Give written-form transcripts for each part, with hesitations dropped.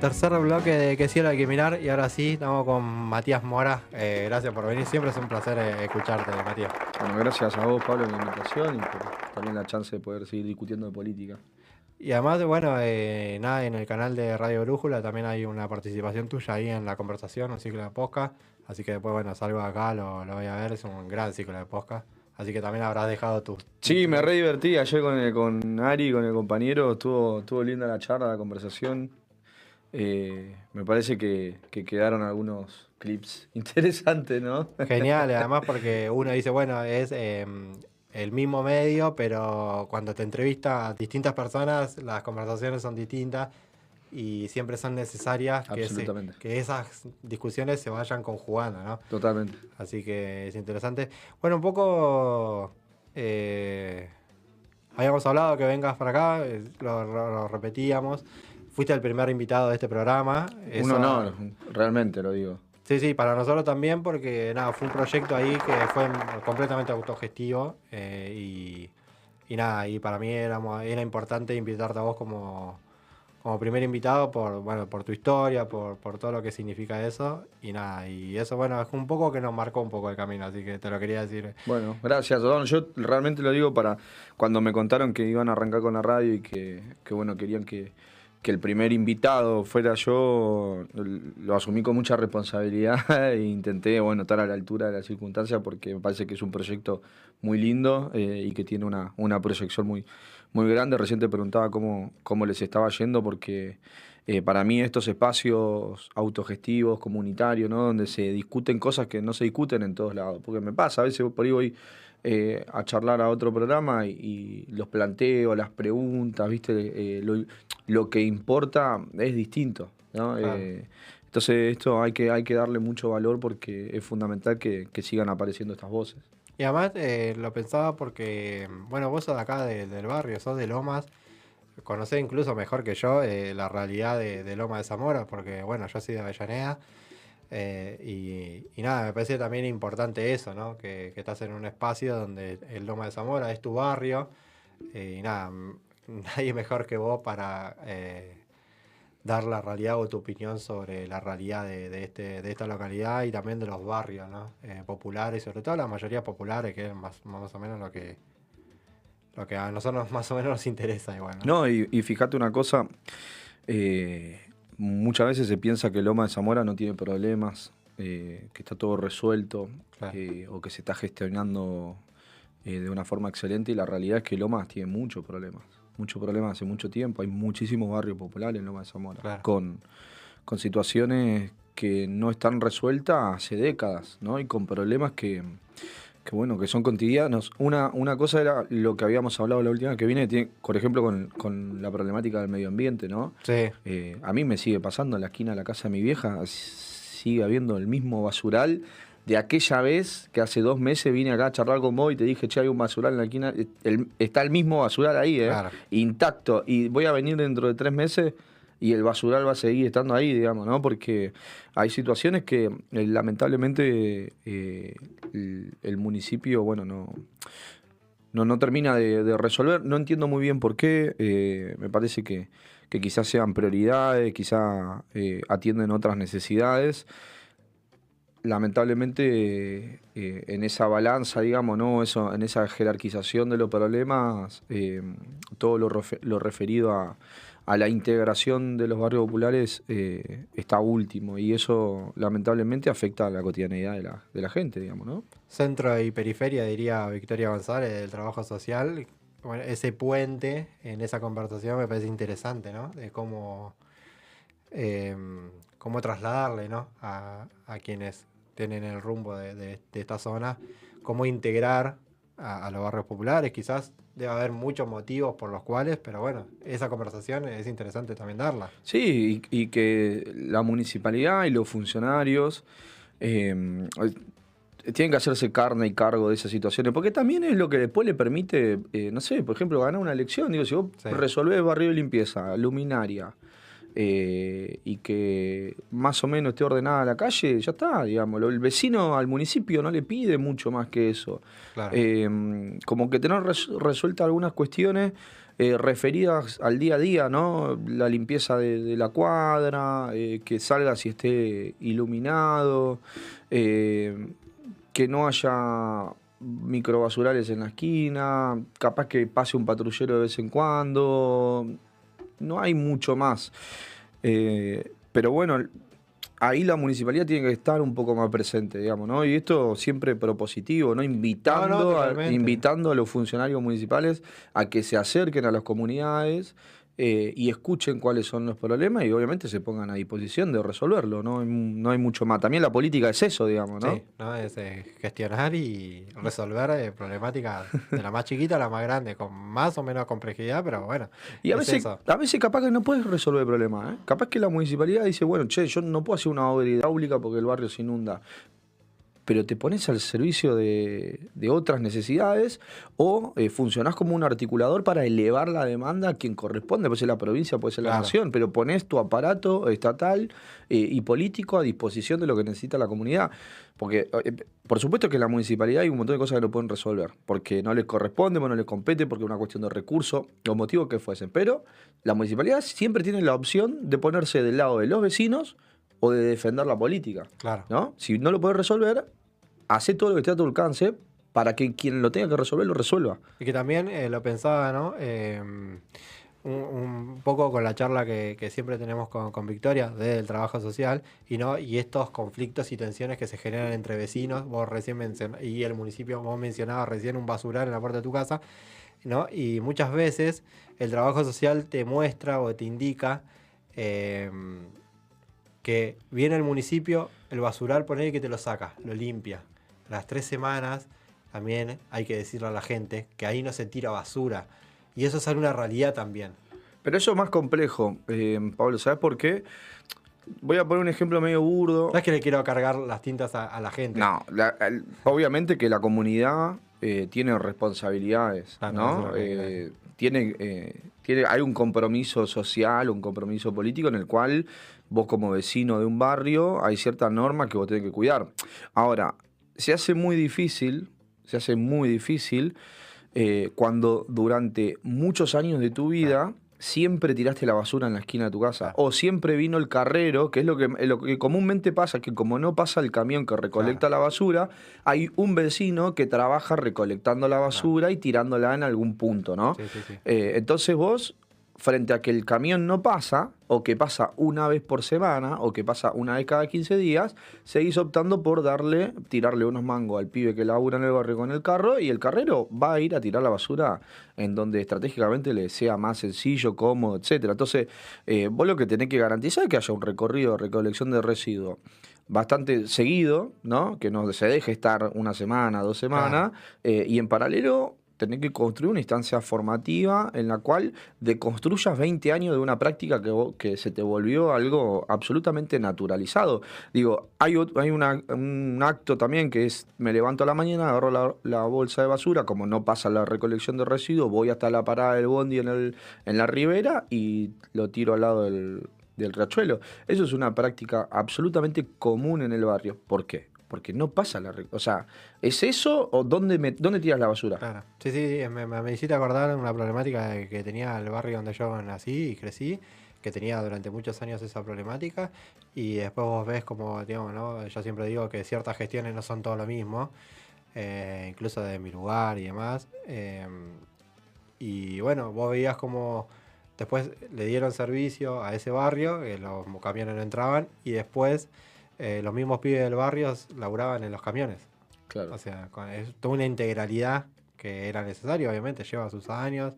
Tercer bloque de Que cielo hay que mirar y ahora sí, estamos con Matías Mora. Gracias por venir, siempre es un placer escucharte, Matías. Bueno, gracias a vos, Pablo, por la invitación y por también la chance de poder seguir discutiendo de política. Y además, bueno, nada, en el canal de Radio Brújula también hay una participación tuya ahí en la conversación, un ciclo de podcast. Así que después, bueno, salgo de acá, lo voy a ver, es un gran ciclo de podcast. Así que también habrás dejado tus... Sí, me re divertí ayer con Ari, con el compañero, estuvo linda la charla, la conversación. Me parece que quedaron algunos clips interesantes, ¿no? Genial, además porque uno dice, bueno, es el mismo medio, pero cuando te entrevista a distintas personas, las conversaciones son distintas y siempre son necesarias Absolutamente. que esas discusiones se vayan conjugando, ¿no? Totalmente. Así que es interesante. Bueno, un poco habíamos hablado que vengas para acá, lo repetíamos. Fuiste el primer invitado de este programa. Un honor, realmente lo digo. Sí, sí, para nosotros también porque nada, fue un proyecto ahí que fue completamente autogestivo y nada, y para mí era importante invitarte a vos como primer invitado por tu historia, por todo lo que significa eso y nada, y eso bueno, es un poco que nos marcó un poco el camino, así que te lo quería decir. Bueno, gracias, Don. Yo realmente lo digo para cuando me contaron que iban a arrancar con la radio y que bueno, querían que el primer invitado fuera yo, lo asumí con mucha responsabilidad e intenté, bueno, estar a la altura de la circunstancia porque me parece que es un proyecto muy lindo y que tiene una proyección muy, muy grande. Recién te preguntaba cómo les estaba yendo porque para mí estos espacios autogestivos, comunitarios, ¿no? Donde se discuten cosas que no se discuten en todos lados, porque me pasa, a veces por ahí voy a charlar a otro programa y los planteo, las preguntas, ¿viste? Lo que importa es distinto, ¿no? Claro. Entonces esto hay que darle mucho valor porque es fundamental que sigan apareciendo estas voces. Y además lo pensaba porque, bueno, vos sos de acá del barrio, sos de Lomas, conocés incluso mejor que yo la realidad de Loma de Zamora, porque bueno, yo soy de Avellaneda y nada, me parece también importante eso, ¿no? Que estás en un espacio donde el Loma de Zamora es tu barrio y nada, nadie mejor que vos para dar la realidad o tu opinión sobre la realidad de esta localidad y también de los barrios, ¿no? Populares, sobre todo la mayoría populares, que es más o menos lo que a nosotros más o menos nos interesa igual, ¿no? No, y fíjate una cosa, muchas veces se piensa que Loma de Zamora no tiene problemas, que está todo resuelto, Claro. o que se está gestionando de una forma excelente, y la realidad es que Lomas tiene muchos problemas hace mucho tiempo. Hay muchísimos barrios populares en Loma de Zamora, Claro. con situaciones que no están resueltas hace décadas, ¿no? Y con problemas que bueno, que son cotidianos. Una cosa era lo que habíamos hablado la última vez que vine, por ejemplo, con la problemática del medio ambiente, ¿no? Sí. A mí me sigue pasando en la esquina de la casa de mi vieja, sigue habiendo el mismo basural de aquella vez que hace 2 meses vine acá a charlar con vos y te dije, che, hay un basural en la esquina. Está el mismo basural ahí, Claro. intacto. Y voy a venir dentro de 3 meses y el basural va a seguir estando ahí, digamos, ¿no? Porque hay situaciones que lamentablemente el municipio, bueno, no termina de resolver. No entiendo muy bien por qué. Me parece que quizás sean prioridades, quizás atienden otras necesidades. Lamentablemente en esa balanza, digamos, ¿no? Eso, en esa jerarquización de los problemas, todo lo referido a la integración de los barrios populares está último, y eso lamentablemente afecta a la cotidianeidad de la gente, digamos, ¿no? Centro y periferia, diría Victoria González, del trabajo social. Bueno, ese puente en esa conversación me parece interesante, ¿no? De cómo trasladarle, ¿no? a quienes tienen el rumbo de esta zona, cómo integrar a los barrios populares. Quizás debe haber muchos motivos por los cuales, pero bueno, esa conversación es interesante también darla. Sí, y que la municipalidad y los funcionarios tienen que hacerse carne y cargo de esas situaciones, porque también es lo que después le permite, no sé, por ejemplo, ganar una elección. Digo, si vos resolvés barrio de limpieza, luminaria, y que más o menos esté ordenada la calle, ya está, digamos. El vecino al municipio no le pide mucho más que eso. Claro. Como que tener resueltas algunas cuestiones referidas al día a día, ¿no? La limpieza de la cuadra, que salga si esté iluminado, que no haya microbasurales en la esquina, capaz que pase un patrullero de vez en cuando, no hay mucho más. Pero bueno, ahí la municipalidad tiene que estar un poco más presente, digamos, ¿no? Y esto siempre propositivo, ¿no? Invitando a los funcionarios municipales a que se acerquen a las comunidades y escuchen cuáles son los problemas y obviamente se pongan a disposición de resolverlo, ¿no? No hay mucho más. También la política es eso, digamos, ¿no? Sí, ¿no? Es gestionar y resolver problemáticas de la más chiquita a la más grande, con más o menos complejidad, pero bueno, Y es eso. a veces capaz que no puedes resolver el problema, ¿eh? Capaz que la municipalidad dice, bueno, che, yo no puedo hacer una obra hidráulica porque el barrio se inunda. Pero te pones al servicio de otras necesidades o funcionás como un articulador para elevar la demanda a quien corresponde, puede ser la provincia, puede ser la Claro. nación, pero pones tu aparato estatal y político a disposición de lo que necesita la comunidad. Porque, por supuesto que en la municipalidad hay un montón de cosas que no pueden resolver, porque no les corresponde, porque no les compete, porque es una cuestión de recursos, los motivos que fuesen. Pero la municipalidad siempre tiene la opción de ponerse del lado de los vecinos o de defender la política. Claro. ¿No? Si no lo podés resolver, hace todo lo que esté a tu alcance para que quien lo tenga que resolver lo resuelva. Y que también lo pensaba, ¿no? Un poco con la charla que siempre tenemos con Victoria del trabajo social y estos conflictos y tensiones que se generan entre vecinos. Vos recién y el municipio, vos mencionabas recién un basural en la puerta de tu casa, ¿no? Y muchas veces el trabajo social te muestra o te indica que viene el municipio, el basural, ponele que te lo saca, lo limpia. Las 3 semanas también hay que decirle a la gente que ahí no se tira basura. Y eso es una realidad también. Pero eso es más complejo, Pablo, ¿sabes por qué? Voy a poner un ejemplo medio burdo. No es que le quiero cargar las tintas a la gente. No, obviamente que la comunidad tiene responsabilidades, ¿no? Hay un compromiso social, un compromiso político en el cual vos como vecino de un barrio hay ciertas normas que vos tenés que cuidar. Ahora, se hace muy difícil cuando durante muchos años de tu vida siempre tiraste la basura en la esquina de tu casa. O siempre vino el carrero, que es lo que comúnmente pasa, que como no pasa el camión que recolecta la basura, hay un vecino que trabaja recolectando la basura y tirándola en algún punto, ¿no? Sí, sí, sí. Entonces vos, frente a que el camión no pasa, o que pasa una vez por semana, o que pasa una vez cada 15 días, seguís optando por tirarle unos mangos al pibe que labura en el barrio con el carro, y el carrero va a ir a tirar la basura en donde estratégicamente le sea más sencillo, cómodo, etcétera. Entonces, vos lo que tenés que garantizar es que haya un recorrido de recolección de residuos bastante seguido, ¿no? Que no se deje estar una semana, 2 semanas, y en paralelo tenés que construir una instancia formativa en la cual deconstruyas 20 años de una práctica que se te volvió algo absolutamente naturalizado. Digo, hay un acto también que es, me levanto a la mañana, agarro la bolsa de basura, como no pasa la recolección de residuos, voy hasta la parada del bondi en la ribera y lo tiro al lado del riachuelo. Eso es una práctica absolutamente común en el barrio. ¿Por qué? Porque no pasa o sea, ¿es eso o dónde tiras la basura? Claro. Sí, sí, me hiciste acordar una problemática que tenía el barrio donde yo nací y crecí, que tenía durante muchos años esa problemática, y después vos ves como, digamos, ¿no? Yo siempre digo que ciertas gestiones no son todo lo mismo, incluso de mi lugar y demás. Y bueno, vos veías como después le dieron servicio a ese barrio, que los camiones no entraban, y después los mismos pibes del barrio laburaban en los camiones. Claro. O sea, es toda una integralidad que era necesaria, obviamente, lleva sus años.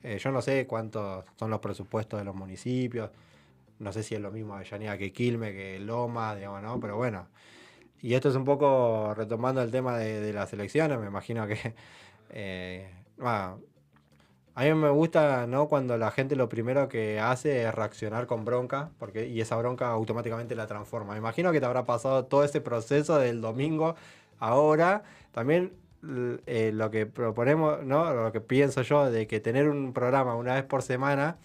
Yo no sé cuántos son los presupuestos de los municipios, no sé si es lo mismo Avellaneda que Quilmes, que Loma, digamos, ¿no? Pero bueno, y esto es un poco retomando el tema de las elecciones, me imagino que... bueno, a mí me gusta, ¿no? Cuando la gente lo primero que hace es reaccionar con bronca, y esa bronca automáticamente la transforma. Me imagino que te habrá pasado todo ese proceso del domingo. Ahora, también lo que proponemos, ¿no? Lo que pienso yo, de que tener un programa una vez por semana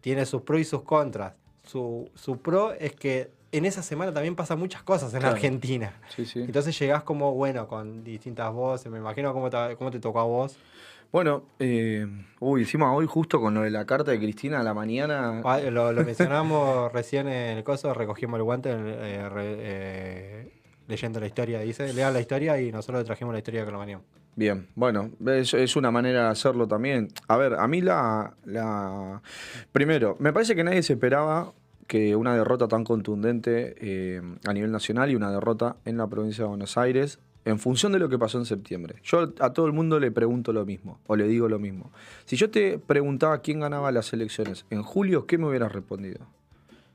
tiene sus pros y sus contras. Su pro es que en esa semana también pasan muchas cosas en Argentina. Sí, sí. Entonces llegás como, bueno, con distintas voces. Me imagino cómo te tocó a vos. Bueno, encima hoy justo con lo de la carta de Cristina a la mañana. Lo mencionamos recién en el coso, recogimos el guante leyendo la historia. Dice, lean la historia y nosotros le trajimos la historia que lo veníamos. Bien, bueno, es una manera de hacerlo también. A ver, a mí Primero, me parece que nadie se esperaba que una derrota tan contundente a nivel nacional y una derrota en la provincia de Buenos Aires, en función de lo que pasó en septiembre. Yo a todo el mundo le pregunto lo mismo, o le digo lo mismo. Si yo te preguntaba quién ganaba las elecciones en julio, ¿qué me hubieras respondido?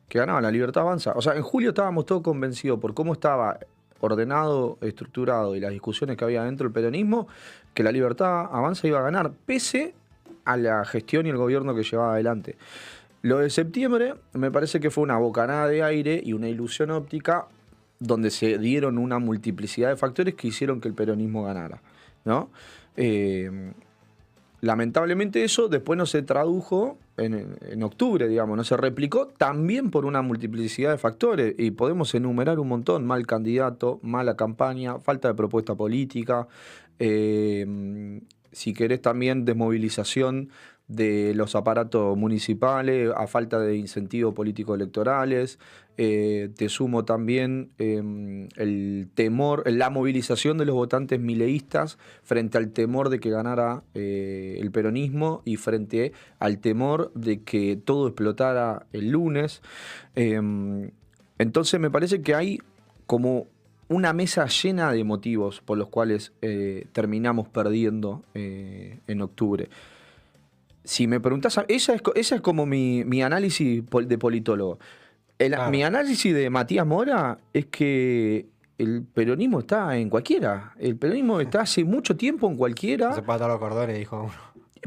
Que ganaba la Libertad Avanza. O sea, en julio estábamos todos convencidos por cómo estaba ordenado, estructurado y las discusiones que había dentro del peronismo, que la Libertad Avanza iba a ganar, pese a la gestión y el gobierno que llevaba adelante. Lo de septiembre me parece que fue una bocanada de aire y una ilusión óptica donde se dieron una multiplicidad de factores que hicieron que el peronismo ganara, ¿no? Lamentablemente eso después no se tradujo en octubre, digamos, no se replicó también por una multiplicidad de factores y podemos enumerar un montón: mal candidato, mala campaña, falta de propuesta política, si querés también desmovilización de los aparatos municipales a falta de incentivos políticos electorales. Te sumo también el temor, la movilización de los votantes mileístas frente al temor de que ganara el peronismo y frente al temor de que todo explotara el lunes. Entonces me parece que hay como una mesa llena de motivos por los cuales terminamos perdiendo en octubre. Si me preguntás, esa es como mi análisis de politólogo. Claro. Mi análisis de Matías Mora es que el peronismo está en cualquiera. El peronismo está hace mucho tiempo en cualquiera. Se pata los cordones, dijo uno.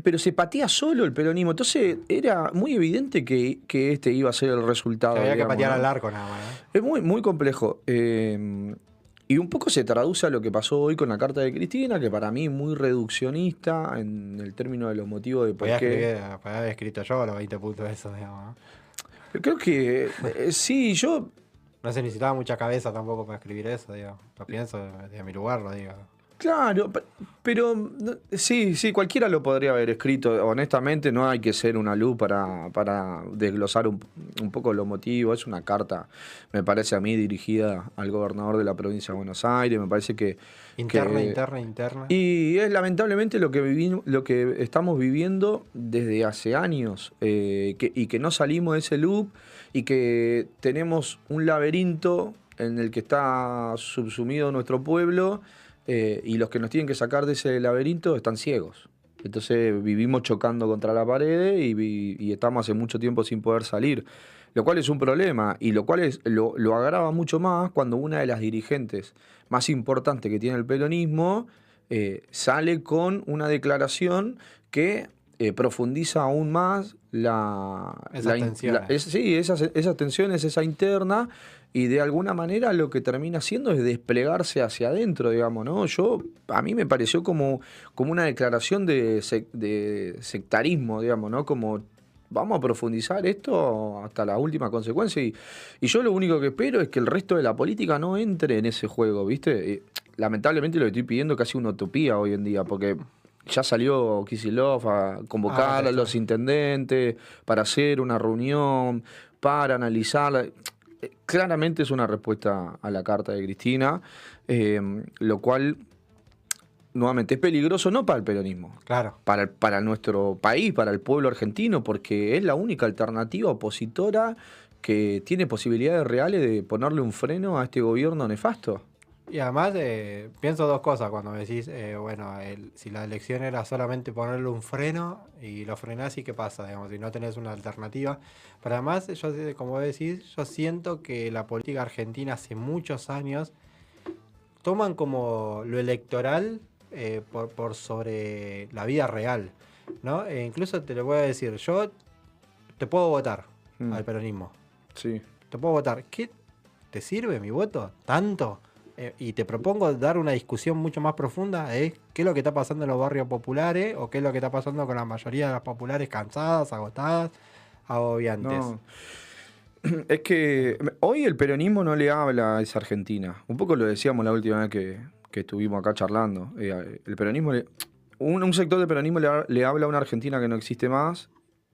Pero se patea solo el peronismo. Entonces era muy evidente que este iba a ser el resultado. Que había digamos, que patear ¿no? al arco nada más. Es muy, muy complejo. Y un poco se traduce a lo que pasó hoy con la carta de Cristina, que para mí es muy reduccionista en el término de los motivos de por qué. Podía haber escrito yo los 20 puntos esos, digamos, ¿no? Creo que sí, yo. No se necesitaba mucha cabeza tampoco para escribir eso, digo. Lo pienso desde mi lugar, lo digo. Claro, pero sí, cualquiera lo podría haber escrito. Honestamente, no hay que ser una luz para desglosar un poco los motivos. Es una carta, me parece a mí, dirigida al gobernador de la provincia de Buenos Aires. Me parece que... Interna. Y es lamentablemente lo que estamos viviendo desde hace años, y que no salimos de ese loop y que tenemos un laberinto en el que está subsumido nuestro pueblo. Y los que nos tienen que sacar de ese laberinto están ciegos. Entonces vivimos chocando contra la pared y estamos hace mucho tiempo sin poder salir. Lo cual es un problema y lo cual lo agrava mucho más cuando una de las dirigentes más importantes que tiene el peronismo sale con una declaración que profundiza aún más esas tensiones. esas tensiones, esa interna. Y de alguna manera lo que termina haciendo es desplegarse hacia adentro, digamos, ¿no? A mí me pareció como una declaración de sectarismo, digamos, ¿no? Como vamos a profundizar esto hasta la última consecuencia. Y yo lo único que espero es que el resto de la política no entre en ese juego, ¿viste? Lamentablemente lo que estoy pidiendo es casi una utopía hoy en día, porque ya salió Kicillof a convocar a los intendentes para hacer una reunión, para analizarla. Claramente es una respuesta a la carta de Cristina, lo cual, nuevamente, es peligroso no para el peronismo, Claro. para nuestro país, para el pueblo argentino, porque es la única alternativa opositora que tiene posibilidades reales de ponerle un freno a este gobierno nefasto. Y además pienso dos cosas cuando me decís, si la elección era solamente ponerle un freno y lo frenás, ¿y qué pasa? Digamos, si no tenés una alternativa. Pero además, como decís, yo siento que la política argentina hace muchos años toman como lo electoral por sobre la vida real, ¿no? Incluso te lo voy a decir, yo te puedo votar al peronismo. Sí. Te puedo votar. ¿Qué te sirve mi voto? ¿Tanto? Y te propongo dar una discusión mucho más profunda de qué es lo que está pasando en los barrios populares o qué es lo que está pasando con la mayoría de las populares cansadas, agotadas, agobiantes. No. Es que hoy el peronismo no le habla a esa Argentina. Un poco lo decíamos la última vez que estuvimos acá charlando. El peronismo un sector del peronismo le habla a una Argentina que no existe más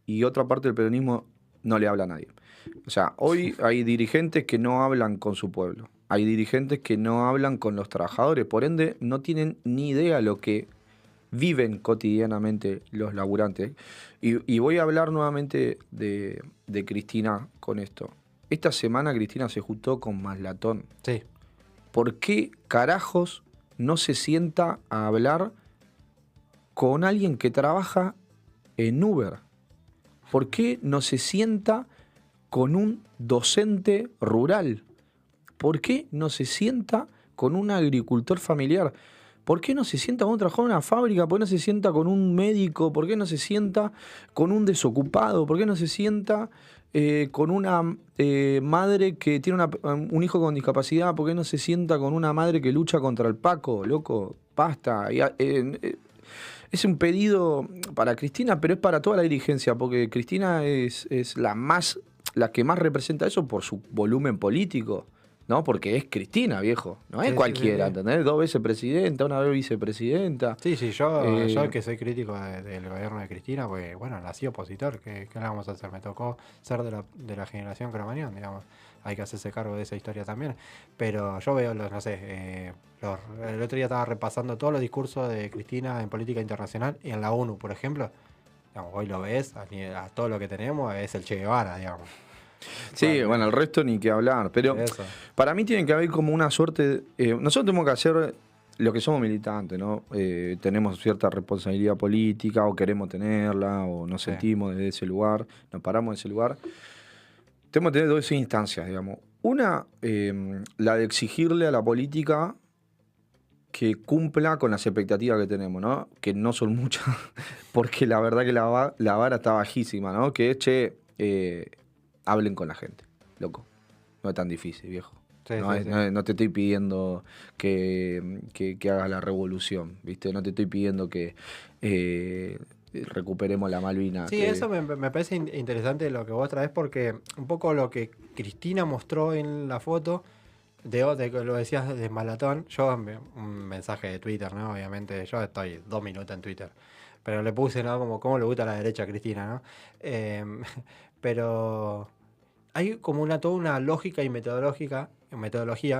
y otra parte del peronismo no le habla a nadie. O sea, hoy hay dirigentes que no hablan con su pueblo. Hay dirigentes que no hablan con los trabajadores. Por ende, no tienen ni idea lo que viven cotidianamente los laburantes. Y voy a hablar nuevamente de Cristina con esto. Esta semana Cristina se juntó con Maslatón. Sí. ¿Por qué carajos no se sienta a hablar con alguien que trabaja en Uber? ¿Por qué no se sienta con un docente rural? ¿Por qué no se sienta con un agricultor familiar? ¿Por qué no se sienta con un trabajador en una fábrica? ¿Por qué no se sienta con un médico? ¿Por qué no se sienta con un desocupado? ¿Por qué no se sienta con una madre que tiene un hijo con discapacidad? ¿Por qué no se sienta con una madre que lucha contra el Paco? Loco, basta. Es un pedido para Cristina, pero es para toda la dirigencia, porque Cristina es la que más representa eso por su volumen político. ¿No? Porque es Cristina, viejo. No es cualquiera, sí. ¿entendés? 2 veces presidenta, 1 vez vicepresidenta. Sí, yo que soy crítico del gobierno de Cristina, pues bueno, nací opositor, ¿qué le vamos a hacer? Me tocó ser de la generación Cromañón, digamos. Hay que hacerse cargo de esa historia también. Pero yo veo no sé, el otro día estaba repasando todos los discursos de Cristina en política internacional y en la ONU, por ejemplo. Digamos, hoy lo ves, a todo lo que tenemos es el Che Guevara, digamos. Sí, bueno, el resto ni que hablar. Pero Eso. para mí tiene que haber como una suerte. Nosotros tenemos que hacer lo que somos militantes, ¿no? Tenemos cierta responsabilidad política, o queremos tenerla, o nos sentimos desde ese lugar, nos paramos de ese lugar. Tenemos que tener 2 instancias, digamos. Una, la de exigirle a la política que cumpla con las expectativas que tenemos, ¿no? Que no son muchas, porque la verdad que la vara está bajísima, ¿no? Que es, hablen con la gente, loco. No es tan difícil, viejo. Sí, no te estoy pidiendo que hagas la revolución, ¿viste? No te estoy pidiendo que recuperemos la Malvina. Sí, eso me parece interesante lo que vos traes, porque un poco lo que Cristina mostró en la foto, de que lo decías de Malatón, yo un mensaje de Twitter, ¿no? Obviamente, yo estoy 2 minutos en Twitter, pero le puse, ¿no? Como cómo le gusta a la derecha a Cristina, ¿no? Pero hay como toda una lógica y metodología,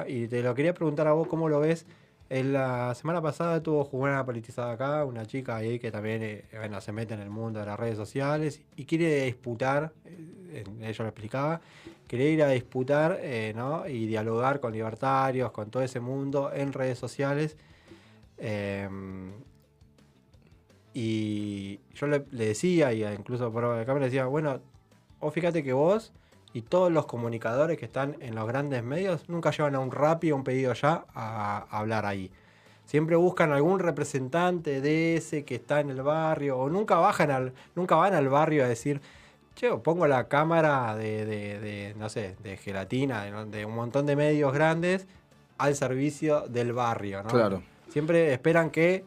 y te lo quería preguntar a vos, ¿cómo lo ves? La semana pasada tuvo Jugana politizada acá, una chica ahí que también bueno, se mete en el mundo de las redes sociales y quiere disputar, ella lo explicaba, quería ir a disputar, ¿no? Y dialogar con libertarios, con todo ese mundo en redes sociales. Y yo le decía, y incluso por acá me decía, bueno, vos fíjate que vos y todos los comunicadores que están en los grandes medios nunca llevan a un Rappi o un Pedido Ya a hablar ahí. Siempre buscan algún representante de ese que está en el barrio, o nunca van al barrio a decir, che, pongo la cámara no sé, de Gelatina, de un montón de medios grandes al servicio del barrio, ¿no? Claro. Siempre esperan que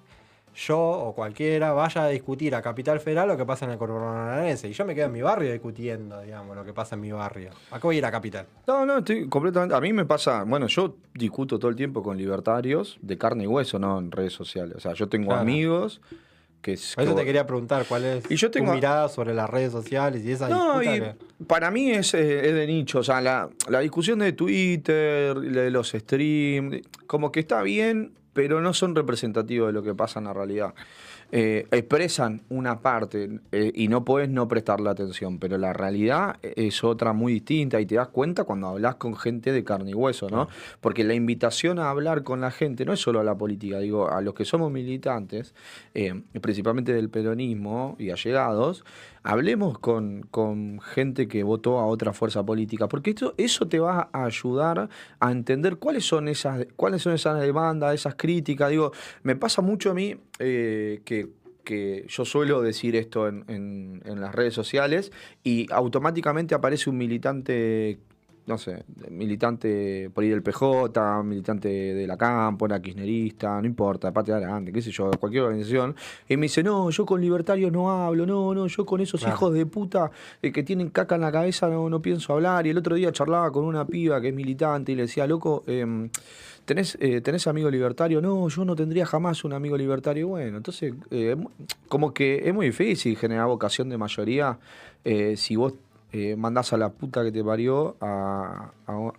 yo o cualquiera vaya a discutir a Capital Federal lo que pasa en el conurbano bonaerense. Y yo me quedo en mi barrio discutiendo, digamos, lo que pasa en mi barrio. ¿A qué voy a ir a Capital? No, estoy completamente. A mí me pasa. Bueno, yo discuto todo el tiempo con libertarios de carne y hueso, no en redes sociales. O sea, yo tengo amigos que. Por eso te quería preguntar cuál es tu mirada sobre las redes sociales y esa disputa. Para mí es de nicho. O sea, la discusión de Twitter, de los streams, como que está bien, pero no son representativos de lo que pasa en la realidad. Expresan una parte y no podés no prestarle atención, pero la realidad es otra muy distinta y te das cuenta cuando hablas con gente de carne y hueso, ¿no? Porque la invitación a hablar con la gente no es solo a la política, digo, a los que somos militantes, principalmente del peronismo y allegados, hablemos con gente que votó a otra fuerza política, porque eso te va a ayudar a entender cuáles son esas demandas, esas críticas. Digo, me pasa mucho a mí que yo suelo decir esto en las redes sociales y automáticamente aparece un militante no sé, militante por ahí del PJ, militante de la Cámpora, kirchnerista, no importa, Patria Grande, qué sé yo, cualquier organización, y me dice, no, yo con libertarios no hablo, no, yo con esos Claro, hijos de puta que tienen caca en la cabeza no pienso hablar. Y el otro día charlaba con una piba que es militante y le decía, loco, ¿tenés amigo libertario? No, yo no tendría jamás un amigo libertario. Bueno, entonces, como que es muy difícil generar vocación de mayoría si vos mandás a la puta que te parió a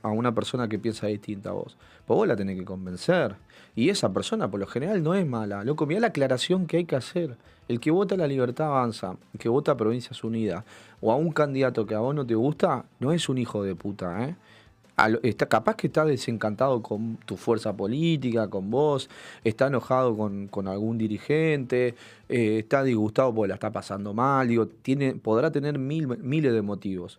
una persona que piensa distinta a vos. Pues vos la tenés que convencer. Y esa persona, por lo general, no es mala. Loco, mirá la aclaración que hay que hacer. El que vota La Libertad Avanza, el que vota Provincias Unidas, o a un candidato que a vos no te gusta, no es un hijo de puta, ¿eh? Está, capaz que está desencantado con tu fuerza política, con vos, está enojado con algún dirigente, está disgustado porque la está pasando mal, digo, podrá tener miles de motivos,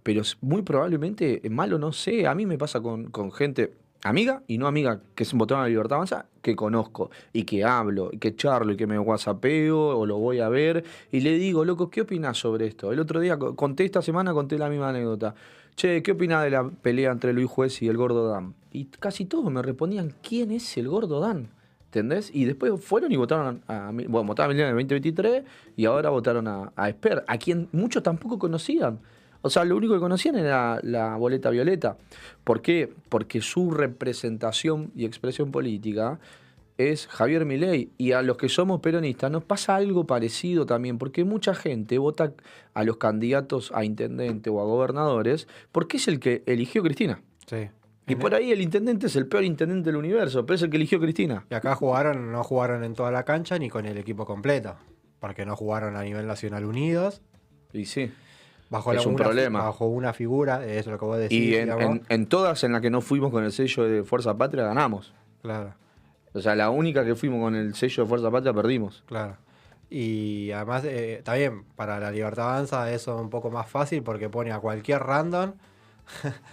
pero muy probablemente malo no sé, a mí me pasa con gente amiga y no amiga que se votó en La Libertad Avanza, que conozco y que hablo, y que charlo y que me whatsappeo o lo voy a ver y le digo, loco, ¿qué opinás sobre esto? El otro día esta semana conté la misma anécdota. Che, ¿qué opinás de la pelea entre Luis Juez y el Gordo Dan? Y casi todos me respondían, ¿quién es el Gordo Dan? ¿Entendés? Y después fueron y votaron bueno, votaron a Milei en el 2023 y ahora votaron a Esper, a quien muchos tampoco conocían. O sea, lo único que conocían era la boleta violeta. ¿Por qué? Porque su representación y expresión política es Javier Milei. Y a los que somos peronistas nos pasa algo parecido también, porque mucha gente vota a los candidatos a intendente o a gobernadores porque es el que eligió Cristina. sí. Y por ahí el intendente es el peor intendente del universo, pero es el que eligió Cristina. Y acá no jugaron en toda la cancha ni con el equipo completo, porque no jugaron a nivel nacional unidos. Y sí, Bajo es un problema. bajo una figura, eso es lo que vos decís, Y digamos. en todas en las que no fuimos con el sello de Fuerza Patria ganamos. Claro, O sea, la única que fuimos con el sello de Fuerza Patria perdimos. claro. Y además, también para la Libertad Avanza eso es un poco más fácil porque pone a cualquier random.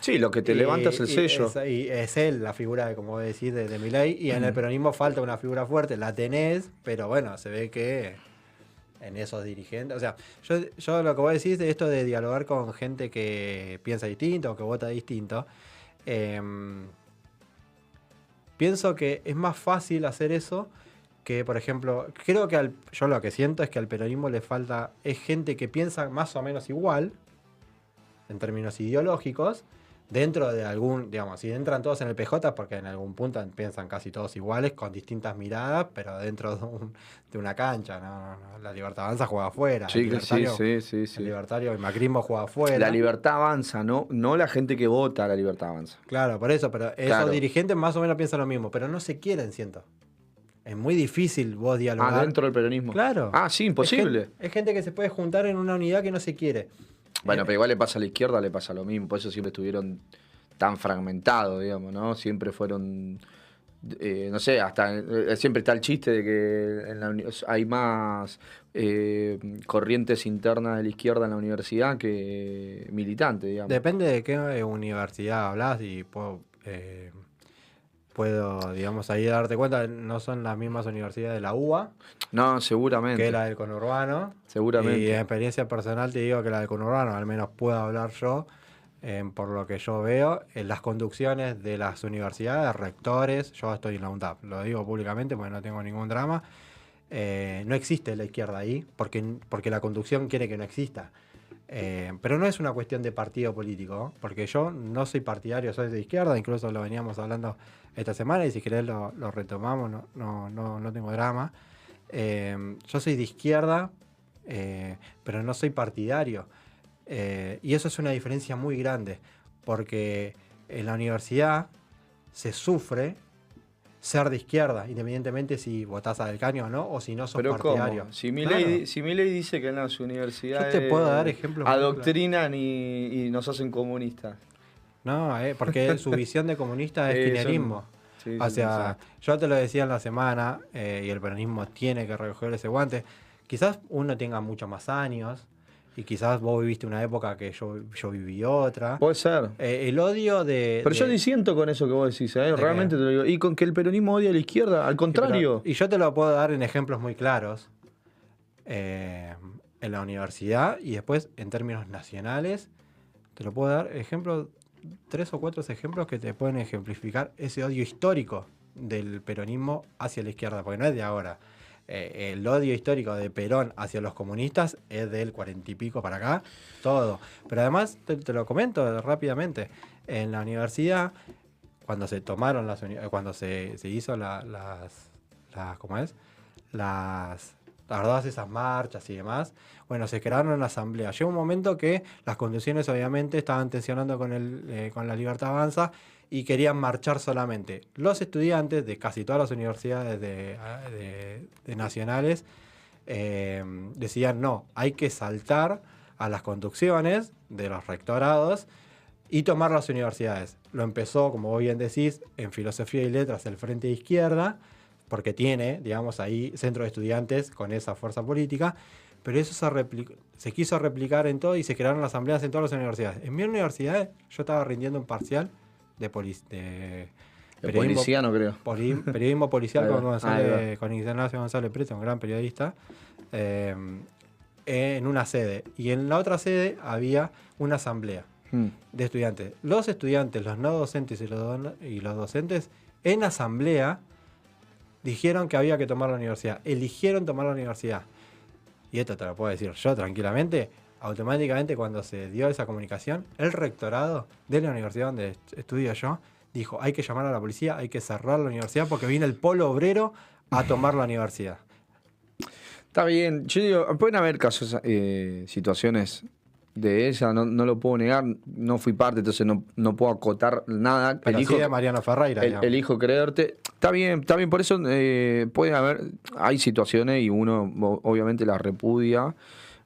Sí, lo que te levanta es el sello. Y es él la figura, como vos decís, de Milei. Y en el peronismo falta una figura fuerte, la tenés, pero bueno, se ve que en esos dirigentes. O sea, yo lo que vos decís de esto de dialogar con gente que piensa distinto o que vota distinto, pienso que es más fácil hacer eso que, por ejemplo, creo que yo lo que siento es que al peronismo le falta, es gente que piensa más o menos igual, en términos ideológicos, dentro de algún, digamos, si entran todos en el PJ, porque en algún punto piensan casi todos iguales, con distintas miradas, pero dentro de una cancha, ¿no? La Libertad Avanza juega afuera, Sí, sí. el libertario, el macrismo juega afuera. La libertad avanza, no la gente que vota a la libertad avanza. Claro, por eso, pero esos dirigentes más o menos piensan lo mismo, pero no se quieren, siento. Es muy difícil vos dialogar. Dentro del peronismo. Claro. Sí, imposible. Es gente que se puede juntar en una unidad que no se quiere. Bueno, pero igual le pasa a la izquierda, le pasa lo mismo. Por eso siempre estuvieron tan fragmentados, digamos, ¿no? Siempre fueron, no sé, hasta siempre está el chiste de que hay más corrientes internas de la izquierda en la universidad que militantes, digamos. Depende de qué universidad hablas y puedo, digamos, ahí darte cuenta, no son las mismas universidades de la UBA. No, seguramente. Que la del conurbano. Seguramente. Y en experiencia personal te digo que la del conurbano, al menos puedo hablar yo, por lo que yo veo, en las conducciones de las universidades, rectores, yo estoy en la UNTAP, lo digo públicamente porque no tengo ningún drama, no existe la izquierda ahí, porque la conducción quiere que no exista. Pero no es una cuestión de partido político, porque yo no soy partidario, soy de izquierda, incluso lo veníamos hablando esta semana y si querés lo retomamos, no tengo drama. Yo soy de izquierda, pero no soy partidario. Y eso es una diferencia muy grande, porque en la universidad se sufre ser de izquierda, independientemente si votás a Del Caño o no, o si no sos partidario. ¿Cómo? Si Milei dice que en las universidades yo te puedo dar ejemplos adoctrinan y nos hacen comunistas. No, porque su visión de comunista es kirchnerismo. Sí, o sea, yo te lo decía en la semana, y el peronismo tiene que recoger ese guante. Quizás uno tenga muchos más años, y quizás vos viviste una época que yo viví otra. Puede ser. El odio de... Pero yo disiento con eso que vos decís, realmente te lo digo. Y con que el peronismo odia a la izquierda, al contrario. Y yo te lo puedo dar en ejemplos muy claros. En la universidad y después en términos nacionales, te lo puedo dar ejemplos, 3 o 4 ejemplos que te pueden ejemplificar ese odio histórico del peronismo hacia la izquierda, porque no es de ahora. El odio histórico de Perón hacia los comunistas es del 40 y pico para acá, todo. Pero además, te lo comento rápidamente, en la universidad, cuando se tomaron cuando se hizo ¿cómo es? Todas esas marchas y demás, bueno, se crearon una asamblea. Llegó un momento que las condiciones obviamente estaban tensionando con la Libertad Avanza y querían marchar solamente. Los estudiantes de casi todas las universidades de nacionales decían no, hay que saltar a las conducciones de los rectorados y tomar las universidades. Lo empezó, como vos bien decís, en Filosofía y Letras el Frente de Izquierda, porque tiene, digamos, ahí centro de estudiantes con esa fuerza política, pero eso se quiso replicar en todo y se crearon asambleas en todas las universidades. En mi universidad yo estaba rindiendo un parcial de policía, no creo. Periodismo policial con Ignacio González Prieto, un gran periodista, en una sede. Y en la otra sede había una asamblea de estudiantes. Los estudiantes, los no docentes y los docentes, en asamblea dijeron que había que tomar la universidad. Eligieron tomar la universidad. Y esto te lo puedo decir yo tranquilamente. Automáticamente cuando se dio esa comunicación, el rectorado de la universidad donde estudio yo dijo, hay que llamar a la policía, hay que cerrar la universidad porque viene el polo obrero a tomar la universidad. Está bien, yo digo, pueden haber casos, situaciones de ella, no lo puedo negar, no fui parte, entonces no puedo acotar nada. Pero sí de Mariano Ferreira. Elijo creerte. Está bien, por eso puede haber, hay situaciones y uno obviamente las repudia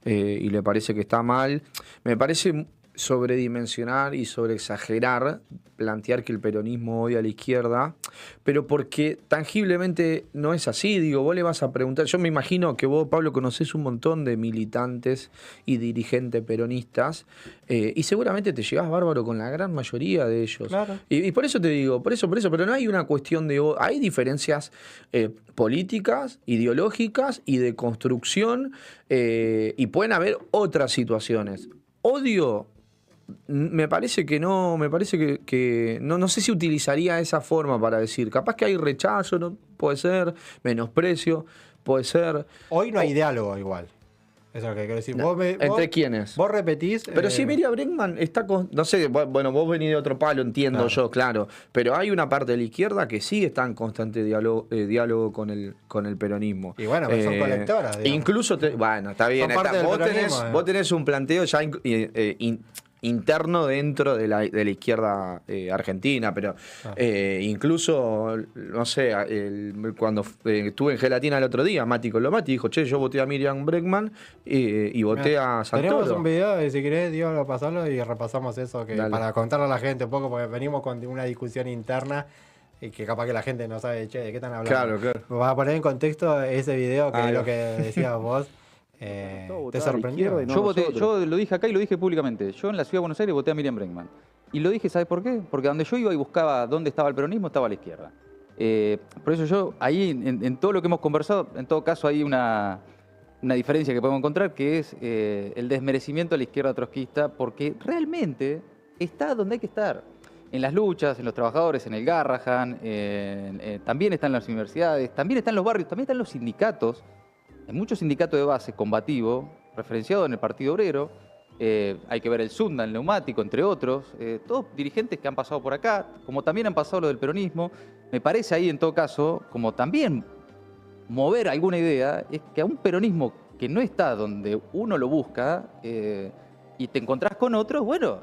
y le parece que está mal. Me parece sobredimensionar y sobreexagerar, plantear que el peronismo odia a la izquierda, pero porque tangiblemente no es así. Digo, vos le vas a preguntar, yo me imagino que vos, Pablo, conocés un montón de militantes y dirigentes peronistas y seguramente te llevas bárbaro con la gran mayoría de ellos. Claro. Y por eso te digo, por eso, pero no hay una cuestión de... Hay diferencias políticas, ideológicas y de construcción y pueden haber otras situaciones. Odio... Me parece que no sé si utilizaría esa forma para decir, capaz que hay rechazo, no puede ser, menosprecio, puede ser. Hoy no hay diálogo igual. Eso es lo que quiero decir. No. ¿Entre quiénes? Vos repetís. Pero sí, Miriam Bregman está con. No sé, bueno, vos venís de otro palo, entiendo yo, claro. Pero hay una parte de la izquierda que sí está en constante diálogo con el peronismo. Y bueno, pero son colectoras. Digamos. Incluso, bueno, está bien. Vos tenés un planteo ya interno dentro de la izquierda argentina, pero incluso, no sé, cuando estuve en Gelatina el otro día, Mati Colomati dijo, che, yo voté a Miriam Bregman y voté a Santoro. Tenemos un video, si querés, Diego, pasarlo y repasamos eso para contarle a la gente un poco, porque venimos con una discusión interna y que capaz que la gente no sabe, che, ¿de qué están hablando? Claro. Para poner en contexto ese video, que es lo que decías vos. ¿Te sorprendió? Yo lo dije acá y lo dije públicamente. Yo en la Ciudad de Buenos Aires voté a Miriam Bregman. Y lo dije, ¿sabes por qué? Porque donde yo iba y buscaba dónde estaba el peronismo, estaba a la izquierda. Por eso yo, ahí, en todo lo que hemos conversado, en todo caso hay una diferencia que podemos encontrar, que es el desmerecimiento a la izquierda trotskista, porque realmente está donde hay que estar. En las luchas, en los trabajadores, en el Garrahan, también están las universidades, también están los barrios, también están los sindicatos. En muchos sindicatos de base combativo, referenciado en el Partido Obrero, hay que ver el Sunda, el Neumático, entre otros, todos dirigentes que han pasado por acá, como también han pasado lo del peronismo. Me parece ahí, en todo caso, como también mover alguna idea, es que a un peronismo que no está donde uno lo busca y te encontrás con otros, bueno,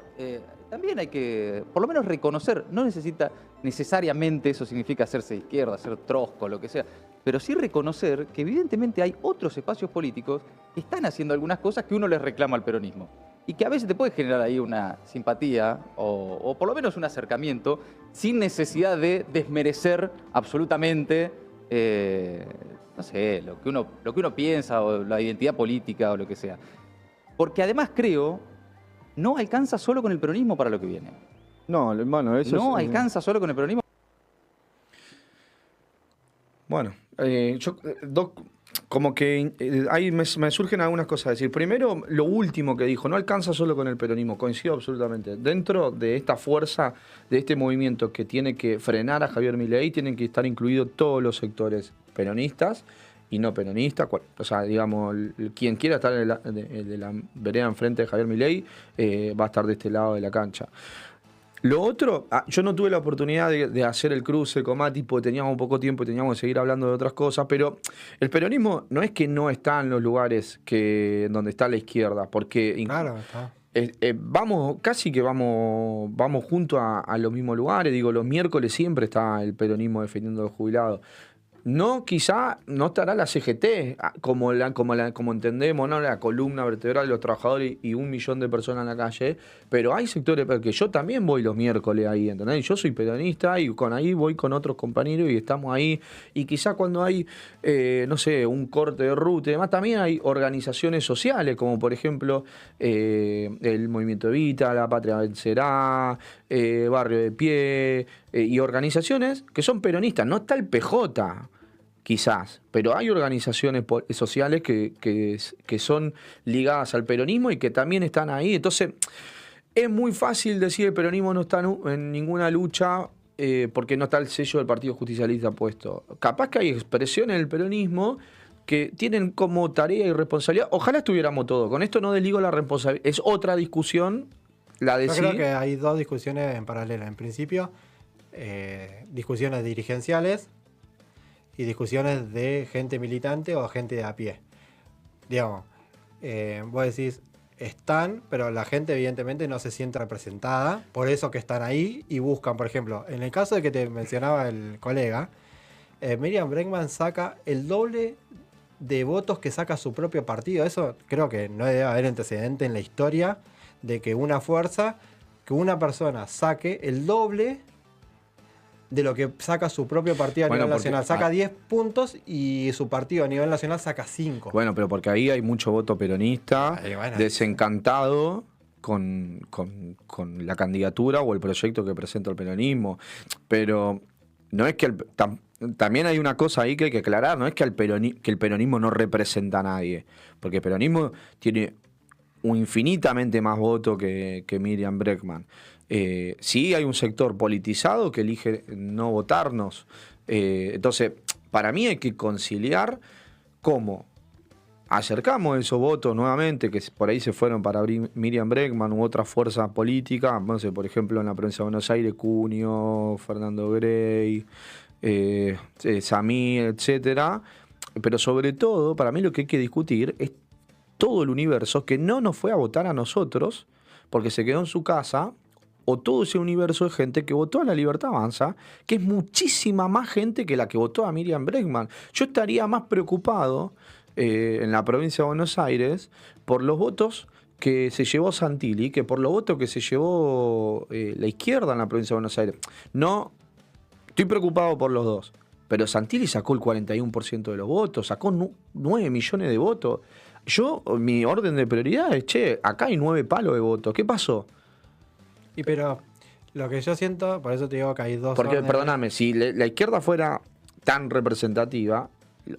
también hay que, por lo menos, reconocer, no necesita necesariamente, eso significa hacerse de izquierda, ser trosco, lo que sea, pero sí reconocer que evidentemente hay otros espacios políticos que están haciendo algunas cosas que uno les reclama al peronismo y que a veces te puede generar ahí una simpatía o por lo menos un acercamiento sin necesidad de desmerecer absolutamente, no sé, lo que uno piensa o la identidad política o lo que sea. Porque además creo, no alcanza solo con el peronismo para lo que viene. No, hermano, eso no alcanza solo con el peronismo. Bueno, como que ahí me surgen algunas cosas a decir. Primero, lo último que dijo, no alcanza solo con el peronismo, coincido absolutamente. Dentro de esta fuerza, de este movimiento que tiene que frenar a Javier Milei, tienen que estar incluidos todos los sectores peronistas y no peronistas. O sea, digamos, quien quiera estar de la vereda enfrente de Javier Milei va a estar de este lado de la cancha. Lo otro, yo no tuve la oportunidad de hacer el cruce con Mati porque teníamos poco tiempo y teníamos que seguir hablando de otras cosas, pero el peronismo no es que no está en los lugares donde está la izquierda, porque Claro, está. casi que vamos juntos a los mismos lugares. Digo, los miércoles siempre está el peronismo defendiendo a los jubilados. No, quizá no estará la CGT como entendemos, ¿no? La columna vertebral de los trabajadores y 1 millón de personas en la calle, pero hay sectores, porque yo también voy los miércoles ahí, ¿entendés? Yo soy peronista y ahí voy con otros compañeros y estamos ahí, y quizá cuando hay, no sé, un corte de ruta y demás, también hay organizaciones sociales, como por ejemplo el Movimiento Evita, La Patria Vencerá, Barrio de Pie, y organizaciones que son peronistas. No está el PJ, quizás, pero hay organizaciones sociales que son ligadas al peronismo y que también están ahí. Entonces, es muy fácil decir el peronismo no está en ninguna lucha porque no está el sello del Partido Justicialista puesto. Capaz que hay expresiones del peronismo que tienen como tarea y responsabilidad. Ojalá estuviéramos todos. Con esto no desligo la responsabilidad. Es otra discusión. Yo creo que hay dos discusiones en paralela. En principio, discusiones dirigenciales y discusiones de gente militante o gente de a pie. Digamos, vos decís, están, pero la gente evidentemente no se siente representada, por eso que están ahí y buscan, por ejemplo, en el caso de que te mencionaba el colega, Miriam Bregman saca el doble de votos que saca su propio partido. Eso creo que no debe haber antecedente en la historia de que una persona saque el doble de lo que saca su propio partido a nivel nacional. Saca 10 puntos y su partido a nivel nacional saca 5. Bueno, pero porque ahí hay mucho voto peronista, desencantado con la candidatura o el proyecto que presenta el peronismo. Pero no es que también hay una cosa ahí que hay que aclarar, no es que el peronismo no representa a nadie, porque el peronismo tiene infinitamente más votos que Miriam Bregman. Sí hay un sector politizado que elige no votarnos. Entonces, para mí hay que conciliar cómo acercamos esos votos nuevamente, que por ahí se fueron para Miriam Bregman u otra fuerza política, no sé, por ejemplo en la provincia de Buenos Aires, Cunio, Fernando Grey, Samir, etcétera. Pero sobre todo, para mí lo que hay que discutir es todo el universo que no nos fue a votar a nosotros porque se quedó en su casa, o todo ese universo de gente que votó a La Libertad Avanza, que es muchísima más gente que la que votó a Miriam Bregman. Yo estaría más preocupado en la provincia de Buenos Aires por los votos que se llevó Santilli que por los votos que se llevó la izquierda en la provincia de Buenos Aires. No, estoy preocupado por los dos, pero Santilli sacó el 41% de los votos, sacó 9 millones de votos. Mi orden de prioridad es, acá hay 9 palos de votos. ¿Qué pasó? Pero lo que yo siento, por eso te digo que hay dos. Porque, perdóname, si la izquierda fuera tan representativa,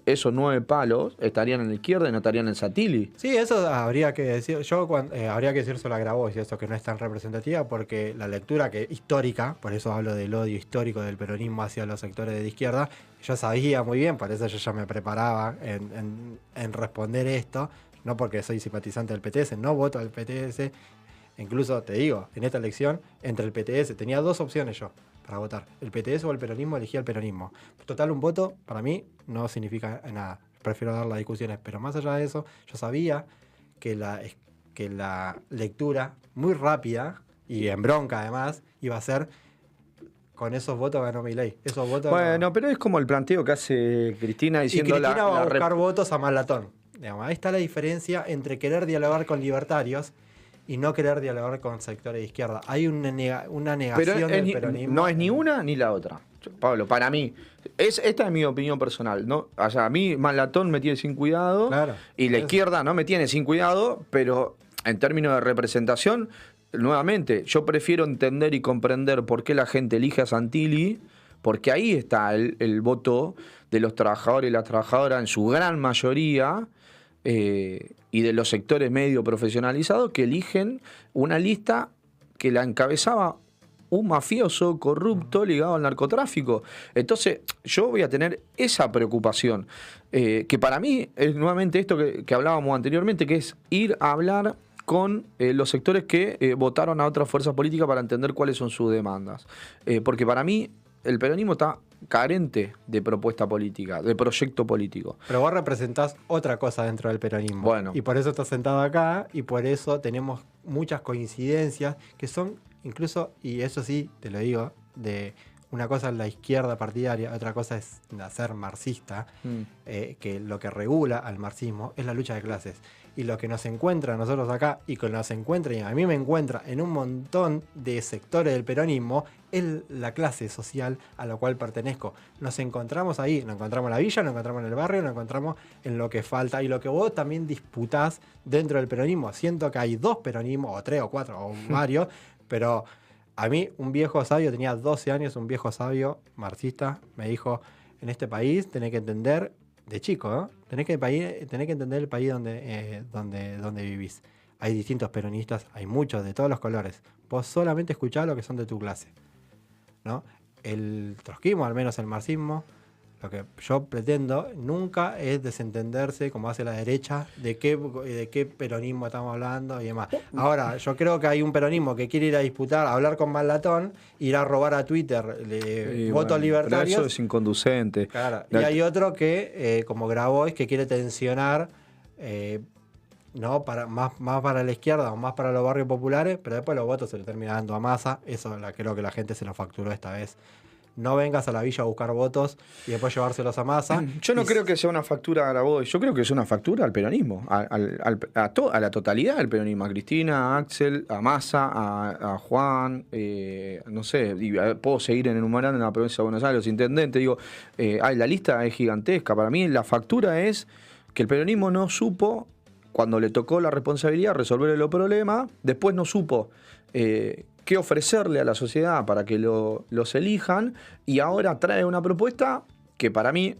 esos 9 palos estarían en la izquierda y no estarían en Santilli. Sí, eso habría que decir. Habría que decírselo a Grabois, eso que no es tan representativa, porque la lectura histórica, por eso hablo del odio histórico del peronismo hacia los sectores de izquierda, yo sabía muy bien, por eso yo ya me preparaba en responder esto, no porque soy simpatizante del PTS, no voto al PTS. Incluso te digo, en esta elección, entre el PTS, tenía 2 opciones yo para votar. El PTS o el peronismo, elegía el peronismo. Total, un voto para mí no significa nada. Prefiero dar las discusiones. Pero más allá de eso, yo sabía que la lectura muy rápida y en bronca además iba a ser: con esos votos ganó Milei. Esos votos. Bueno, pero es como el planteo que hace Cristina diciendo. Y Cristina va a buscar votos a más latón. Digamos, ahí está la diferencia entre querer dialogar con libertarios y no querer dialogar con sectores de izquierda. Hay una negación del peronismo. No es ni una ni la otra. Pablo, para mí, esta es mi opinión personal, ¿no? O sea, a mí Malatón me tiene sin cuidado, claro, y la izquierda no me tiene sin cuidado, pero en términos de representación, nuevamente, yo prefiero entender y comprender por qué la gente elige a Santilli, porque ahí está el voto de los trabajadores y las trabajadoras en su gran mayoría, y de los sectores medio profesionalizados que eligen una lista que la encabezaba un mafioso corrupto ligado al narcotráfico. Entonces, yo voy a tener esa preocupación, que para mí es nuevamente esto que hablábamos anteriormente, que es ir a hablar con los sectores que votaron a otras fuerzas políticas para entender cuáles son sus demandas. Porque para mí el peronismo está carente de propuesta política, de proyecto político. Pero vos representás otra cosa dentro del peronismo. Bueno. Y por eso estás sentado acá y por eso tenemos muchas coincidencias que son incluso, y eso sí, te lo digo, de una cosa es la izquierda partidaria, otra cosa es ser marxista, que lo que regula al marxismo es la lucha de clases. Y lo que nos encuentra a nosotros acá, y que nos encuentra, y a mí me encuentra en un montón de sectores del peronismo, es la clase social a la cual pertenezco. Nos encontramos ahí, nos encontramos en la villa, nos encontramos en el barrio, nos encontramos en lo que falta, y lo que vos también disputás dentro del peronismo. Siento que hay dos peronismos, o tres, o cuatro, o varios, pero a mí un viejo sabio, tenía 12 años, un viejo sabio marxista, me dijo, en este país tenés que entender, de chico, ¿no? Tenés que entender el país donde vivís. Hay distintos peronistas, hay muchos de todos los colores. Vos solamente escuchás lo que son de tu clase, ¿no? El trotskismo, al menos el marxismo, lo que yo pretendo nunca es desentenderse, como hace la derecha, de qué peronismo estamos hablando y demás. Ahora, yo creo que hay un peronismo que quiere ir a disputar, a hablar con Malatón, ir a robar a Twitter votos libertarios. Pero eso es inconducente. Claro. Y hay otro que, como Grabois, que quiere tensionar, ¿no? Más para la izquierda o más para los barrios populares, pero después los votos se le termina dando a Massa. Eso creo que la gente se lo facturó esta vez. No vengas a la villa a buscar votos y después llevárselos a Massa. Yo no creo que sea una factura a Grabois, yo creo que es una factura al peronismo, a la totalidad del peronismo, a Cristina, a Axel, a Massa, a Juan, no sé, puedo seguir enumerando en la provincia de Buenos Aires, los intendentes, digo, la lista es gigantesca. Para mí la factura es que el peronismo no supo, cuando le tocó la responsabilidad, resolver el problema, después no supo qué ofrecerle a la sociedad para que los elijan, y ahora trae una propuesta que para mí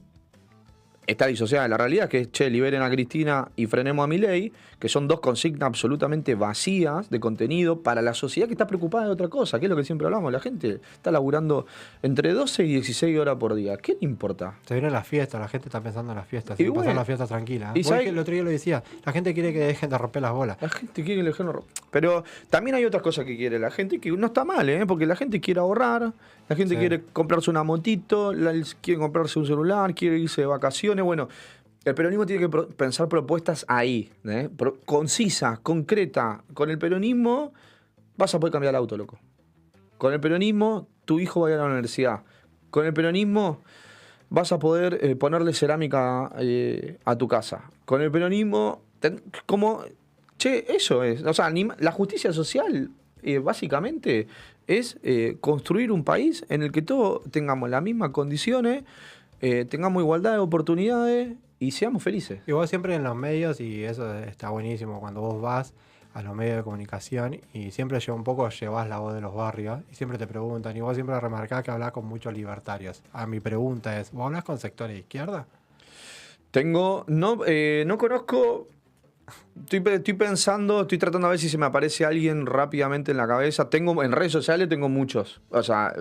está disociada de la realidad, que es, liberen a Cristina y frenemos a Milei, que son dos consignas absolutamente vacías de contenido para la sociedad que está preocupada de otra cosa, que es lo que siempre hablamos. La gente está laburando entre 12 y 16 horas por día. ¿Qué le importa? Se vienen las fiestas, la gente está pensando en las fiestas, Y se bueno, pasan las fiestas tranquilas. y El otro día lo decía, la gente quiere que dejen de romper las bolas. La gente quiere que le dejen. Pero también hay otras cosas que quiere la gente, que no está mal, porque la gente quiere ahorrar, la gente quiere comprarse una motito, quiere comprarse un celular, quiere irse de vacaciones. Bueno, el peronismo tiene que pensar propuestas ahí, concisas, concretas. Con el peronismo vas a poder cambiar el auto, loco. Con el peronismo tu hijo va a ir a la universidad. Con el peronismo vas a poder ponerle cerámica a tu casa. Con el peronismo, eso es. O sea, la justicia social básicamente es construir un país en el que todos tengamos las mismas condiciones, tengamos igualdad de oportunidades y seamos felices. Y vos siempre en los medios, y eso está buenísimo, cuando vos vas a los medios de comunicación y siempre llevas la voz de los barrios y siempre te preguntan, y vos siempre remarcás que hablás con muchos libertarios. Mi pregunta es, ¿vos hablas con sectores de izquierda? No conozco. Estoy pensando, estoy tratando a ver si se me aparece alguien rápidamente en la cabeza. En redes sociales tengo muchos. O sea,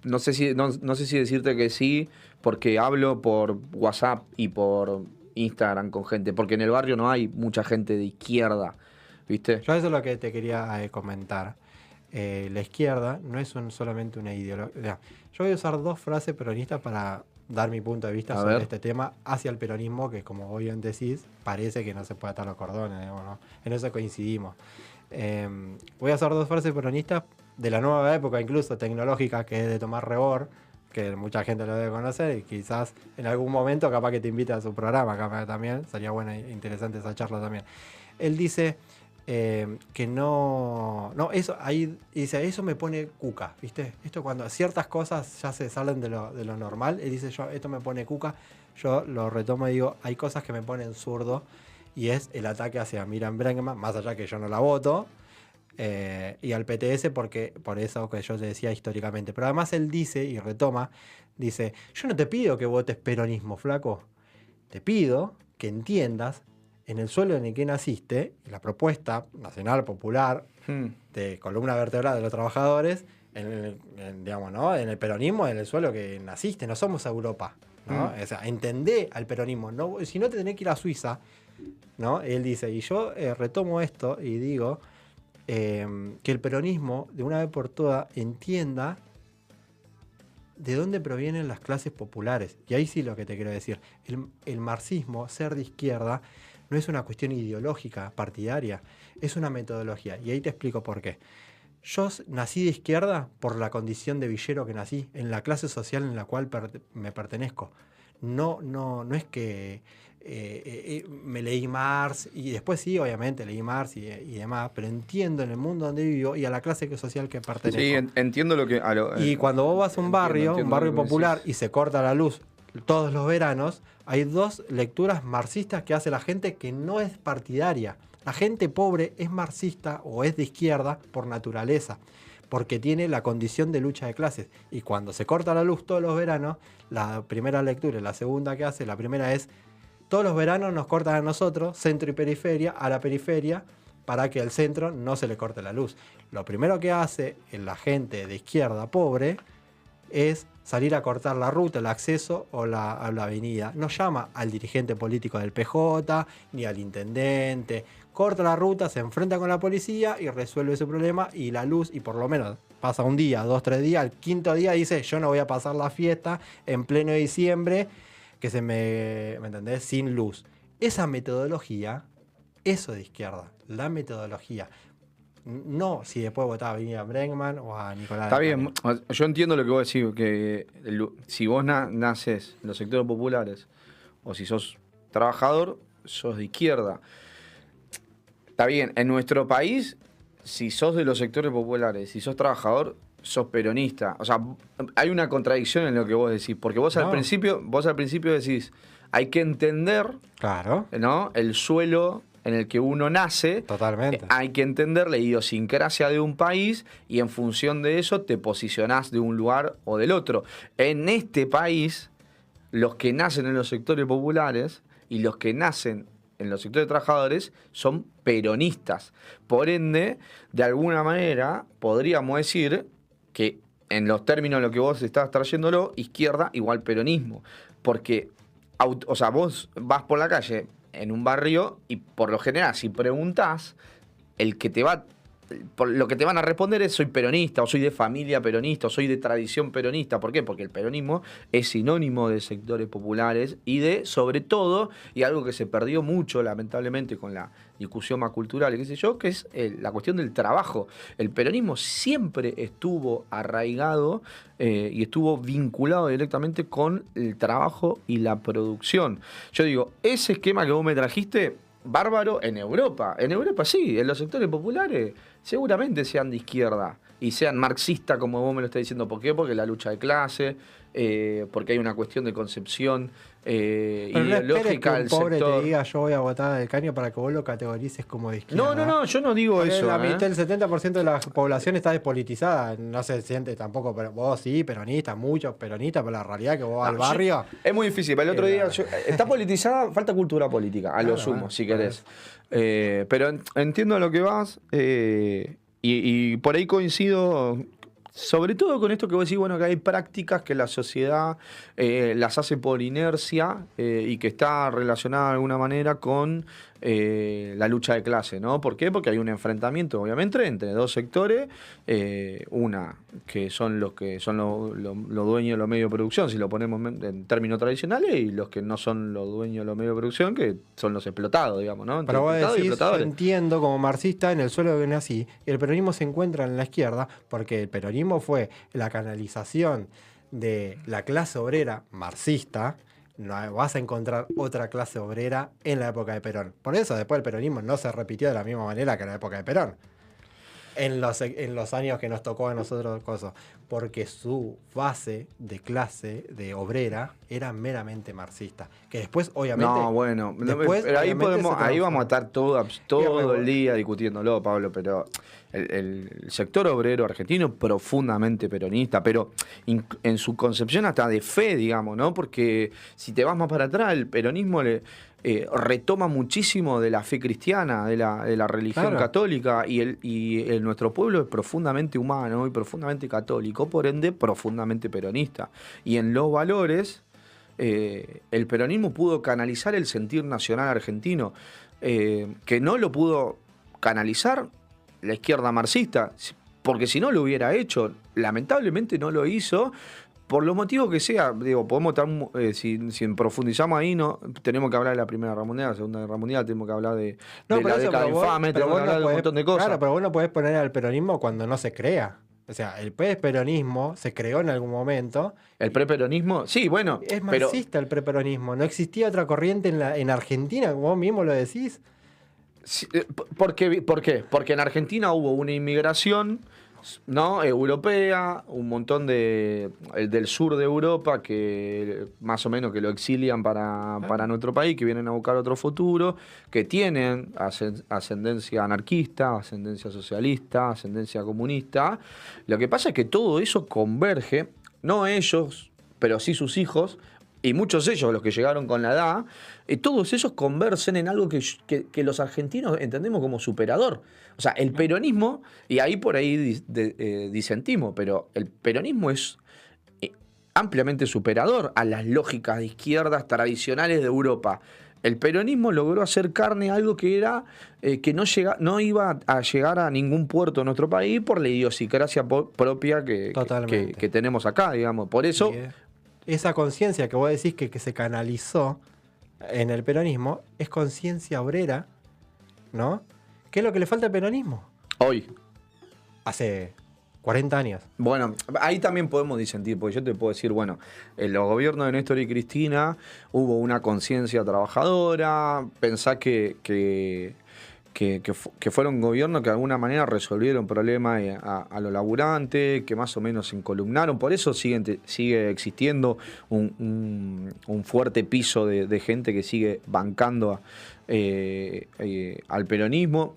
no sé si decirte que sí, porque hablo por WhatsApp y por Instagram con gente, porque en el barrio no hay mucha gente de izquierda, ¿viste? Yo eso es lo que te quería comentar. La izquierda no es solamente una ideología. Yo voy a usar dos frases peronistas para dar mi punto de vista sobre este tema hacia el peronismo, que como vos bien decís, parece que no se puede atar los cordones, ¿no? En eso coincidimos. Voy a usar dos frases peronistas de la nueva época, incluso tecnológica, que es de Tomás Rebord, que mucha gente lo debe conocer, y quizás en algún momento capaz que te invita a su programa, capaz también, sería buena e interesante esa charla también. Él dice que eso ahí dice, eso me pone cuca, ¿viste? Esto cuando ciertas cosas ya se salen de lo normal, él dice, esto me pone cuca, yo lo retomo y digo, hay cosas que me ponen zurdo, y es el ataque hacia Miriam Bregman, más allá que yo no la voto, y al PTS porque por eso que yo te decía históricamente. Pero además él dice, y retoma, dice, yo no te pido que votes peronismo, flaco. Te pido que entiendas en el suelo en el que naciste, la propuesta nacional, popular, de columna vertebral de los trabajadores, digamos, ¿no? En el peronismo, en el suelo que naciste, no somos Europa, ¿no? O sea, entendé al peronismo, no, si no te tenés que ir a Suiza, ¿no? Él dice, y yo retomo esto y digo que el peronismo, de una vez por todas, entienda de dónde provienen las clases populares. Y ahí sí lo que te quiero decir. El marxismo, ser de izquierda, no es una cuestión ideológica, partidaria, es una metodología. Y ahí te explico por qué. Yo nací de izquierda por la condición de villero que nací, en la clase social en la cual me pertenezco. No es que me leí Marx, y después sí, obviamente, leí Marx y demás, pero entiendo en el mundo donde vivo y a la clase social que pertenezco. Sí, entiendo lo que... Y cuando vos vas a un barrio popular, decís. y se corta la luz todos los veranos, hay dos lecturas marxistas que hace la gente que no es partidaria. La gente pobre es marxista o es de izquierda por naturaleza, porque tiene la condición de lucha de clases. Y cuando se corta la luz todos los veranos, la primera lectura y la segunda que hace, la primera es, todos los veranos nos cortan a nosotros, centro y periferia, a la periferia, para que al centro no se le corte la luz. Lo primero que hace la gente de izquierda pobre es salir a cortar la ruta, el acceso o la avenida. No llama al dirigente político del PJ, ni al intendente. Corta la ruta, se enfrenta con la policía y resuelve ese problema, y la luz, y por lo menos pasa un día, 2, 3 días, al quinto día dice, yo no voy a pasar la fiesta en pleno diciembre, que ¿me entendés? Sin luz. Esa metodología, eso de izquierda, la metodología. No si después votaba a Miriam Bregman o a Nicolás. Está bien, yo entiendo lo que vos decís, que si vos naces en los sectores populares o si sos trabajador, sos de izquierda. Está bien, en nuestro país, si sos de los sectores populares, si sos trabajador, sos peronista. O sea, hay una contradicción en lo que vos decís, porque vos al principio decís, hay que entender, claro, ¿no?, el suelo en el que uno nace. Totalmente. Hay que entender la idiosincrasia de un país y en función de eso te posicionás de un lugar o del otro. En este país, los que nacen en los sectores populares y los que nacen en los sectores trabajadores son peronistas. Por ende, de alguna manera, podríamos decir que en los términos de lo que vos estás trayéndolo, izquierda igual peronismo. Porque, o sea, vos vas por la calle en un barrio y por lo general, si preguntás, lo que te van a responder es soy peronista, o soy de familia peronista, o soy de tradición peronista. ¿Por qué? Porque el peronismo es sinónimo de sectores populares y de, sobre todo, y algo que se perdió mucho, lamentablemente, con la discusión más cultural, qué sé yo, que es la cuestión del trabajo. El peronismo siempre estuvo arraigado y estuvo vinculado directamente con el trabajo y la producción. Yo digo, ese esquema que vos me trajiste, bárbaro en Europa. En Europa sí, en los sectores populares seguramente sean de izquierda y sean marxistas, como vos me lo estás diciendo. ¿Por qué? Porque la lucha de clase, porque hay una cuestión de concepción ideológica del sector. Pobre te diga yo voy a votar al Caño para que vos lo categorices como de izquierda. No, yo no digo porque eso. La mitad, el 70% de la población está despolitizada. No se siente tampoco, pero vos sí, peronista, muchos peronistas, pero la realidad es que vos vas al barrio. Es muy difícil. El otro día está politizada, falta cultura política, a lo sumo, si querés. Pero entiendo a lo que vas y por ahí coincido. Sobre todo con esto que vos decís, bueno, que hay prácticas que la sociedad las hace por inercia y que está relacionada de alguna manera con la lucha de clase, ¿no? ¿Por qué? Porque hay un enfrentamiento, obviamente, entre dos sectores, una que son los dueños de los medios de producción, si lo ponemos en términos tradicionales, y los que no son los dueños de los medios de producción, que son los explotados, digamos, ¿no? Pero vos decís, yo entiendo como marxista en el suelo que nací, y el peronismo se encuentra en la izquierda, porque el peronismo fue la canalización de la clase obrera marxista. No vas a encontrar otra clase obrera en la época de Perón. Por eso después el peronismo no se repitió de la misma manera que en la época de Perón. en los años que nos tocó a nosotros cosas, porque su base de clase, de obrera, era meramente marxista. Que después, obviamente... No, bueno, después, pero ahí obviamente, ahí vamos a estar todo el Y día discutiéndolo, Pablo, pero el sector obrero argentino profundamente peronista, pero en su concepción hasta de fe, digamos, ¿no? Porque si te vas más para atrás, el peronismo retoma muchísimo de la fe cristiana, de la religión Claro. católica, y nuestro pueblo es profundamente humano y profundamente católico, por ende profundamente peronista. Y en los valores, el peronismo pudo canalizar el sentir nacional argentino, que no lo pudo canalizar la izquierda marxista, porque si no lo hubiera hecho, lamentablemente no lo hizo. Por los motivos que sea, digo, podemos estar, si profundizamos ahí, no tenemos que hablar de la Primera Guerra Mundial, la Segunda Guerra Mundial, tenemos que hablar de por la eso, década pero vos- infame, pero tenemos que vos no hablar de un podés- montón de cosas. Claro, pero vos no podés poner al peronismo cuando no se crea. O sea, el peronismo se creó en algún momento. El preperonismo, sí, bueno, Es pero marxista el preperonismo. No existía otra corriente en Argentina, como vos mismo lo decís. ¿por qué? Porque en Argentina hubo una inmigración, ¿no? Europea, un montón del sur de Europa que más o menos que lo exilian para nuestro país, que vienen a buscar otro futuro, que tienen ascendencia anarquista, ascendencia socialista, ascendencia comunista. Lo que pasa es que todo eso converge, no ellos, pero sí sus hijos, y muchos de ellos, los que llegaron con la edad, todos ellos conversen en algo que los argentinos entendemos como superador. O sea, el peronismo, y ahí por ahí disentimos, pero el peronismo es ampliamente superador a las lógicas de izquierdas tradicionales de Europa. El peronismo logró hacer carne algo que era que no iba a llegar a ningún puerto en nuestro país por la idiosincrasia propia Totalmente. que tenemos acá, digamos. Por eso... Y esa conciencia que vos decís que se canalizó en el peronismo es conciencia obrera, ¿no? ¿Qué es lo que le falta al peronismo? Hoy. Hace 40 años. Bueno, ahí también podemos disentir, porque yo te puedo decir, bueno, en los gobiernos de Néstor y Cristina hubo una conciencia trabajadora, pensá que fueron gobiernos que de alguna manera resolvieron problemas a los laburantes, que más o menos se encolumnaron, por eso sigue existiendo un fuerte piso de gente que sigue bancando al peronismo.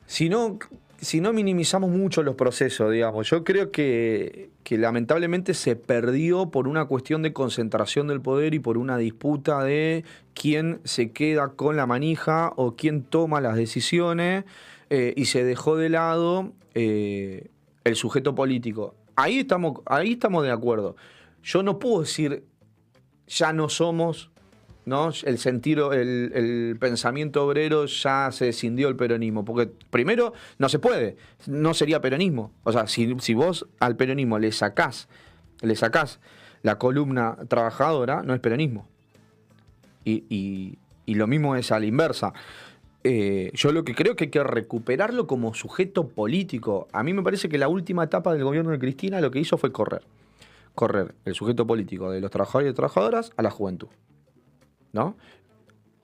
Si no minimizamos mucho los procesos, digamos, yo creo que lamentablemente se perdió por una cuestión de concentración del poder y por una disputa de quién se queda con la manija o quién toma las decisiones, y se dejó de lado el sujeto político. Ahí estamos de acuerdo. Yo no puedo decir ya no somos, ¿no? El pensamiento obrero ya se escindió el peronismo, porque primero no se puede, no sería peronismo. O sea, si vos al peronismo le sacás la columna trabajadora, no es peronismo. Y lo mismo es a la inversa. Yo lo que creo es que hay que recuperarlo como sujeto político. A mí me parece que la última etapa del gobierno de Cristina lo que hizo fue correr el sujeto político de los trabajadores y trabajadoras a la juventud, ¿no?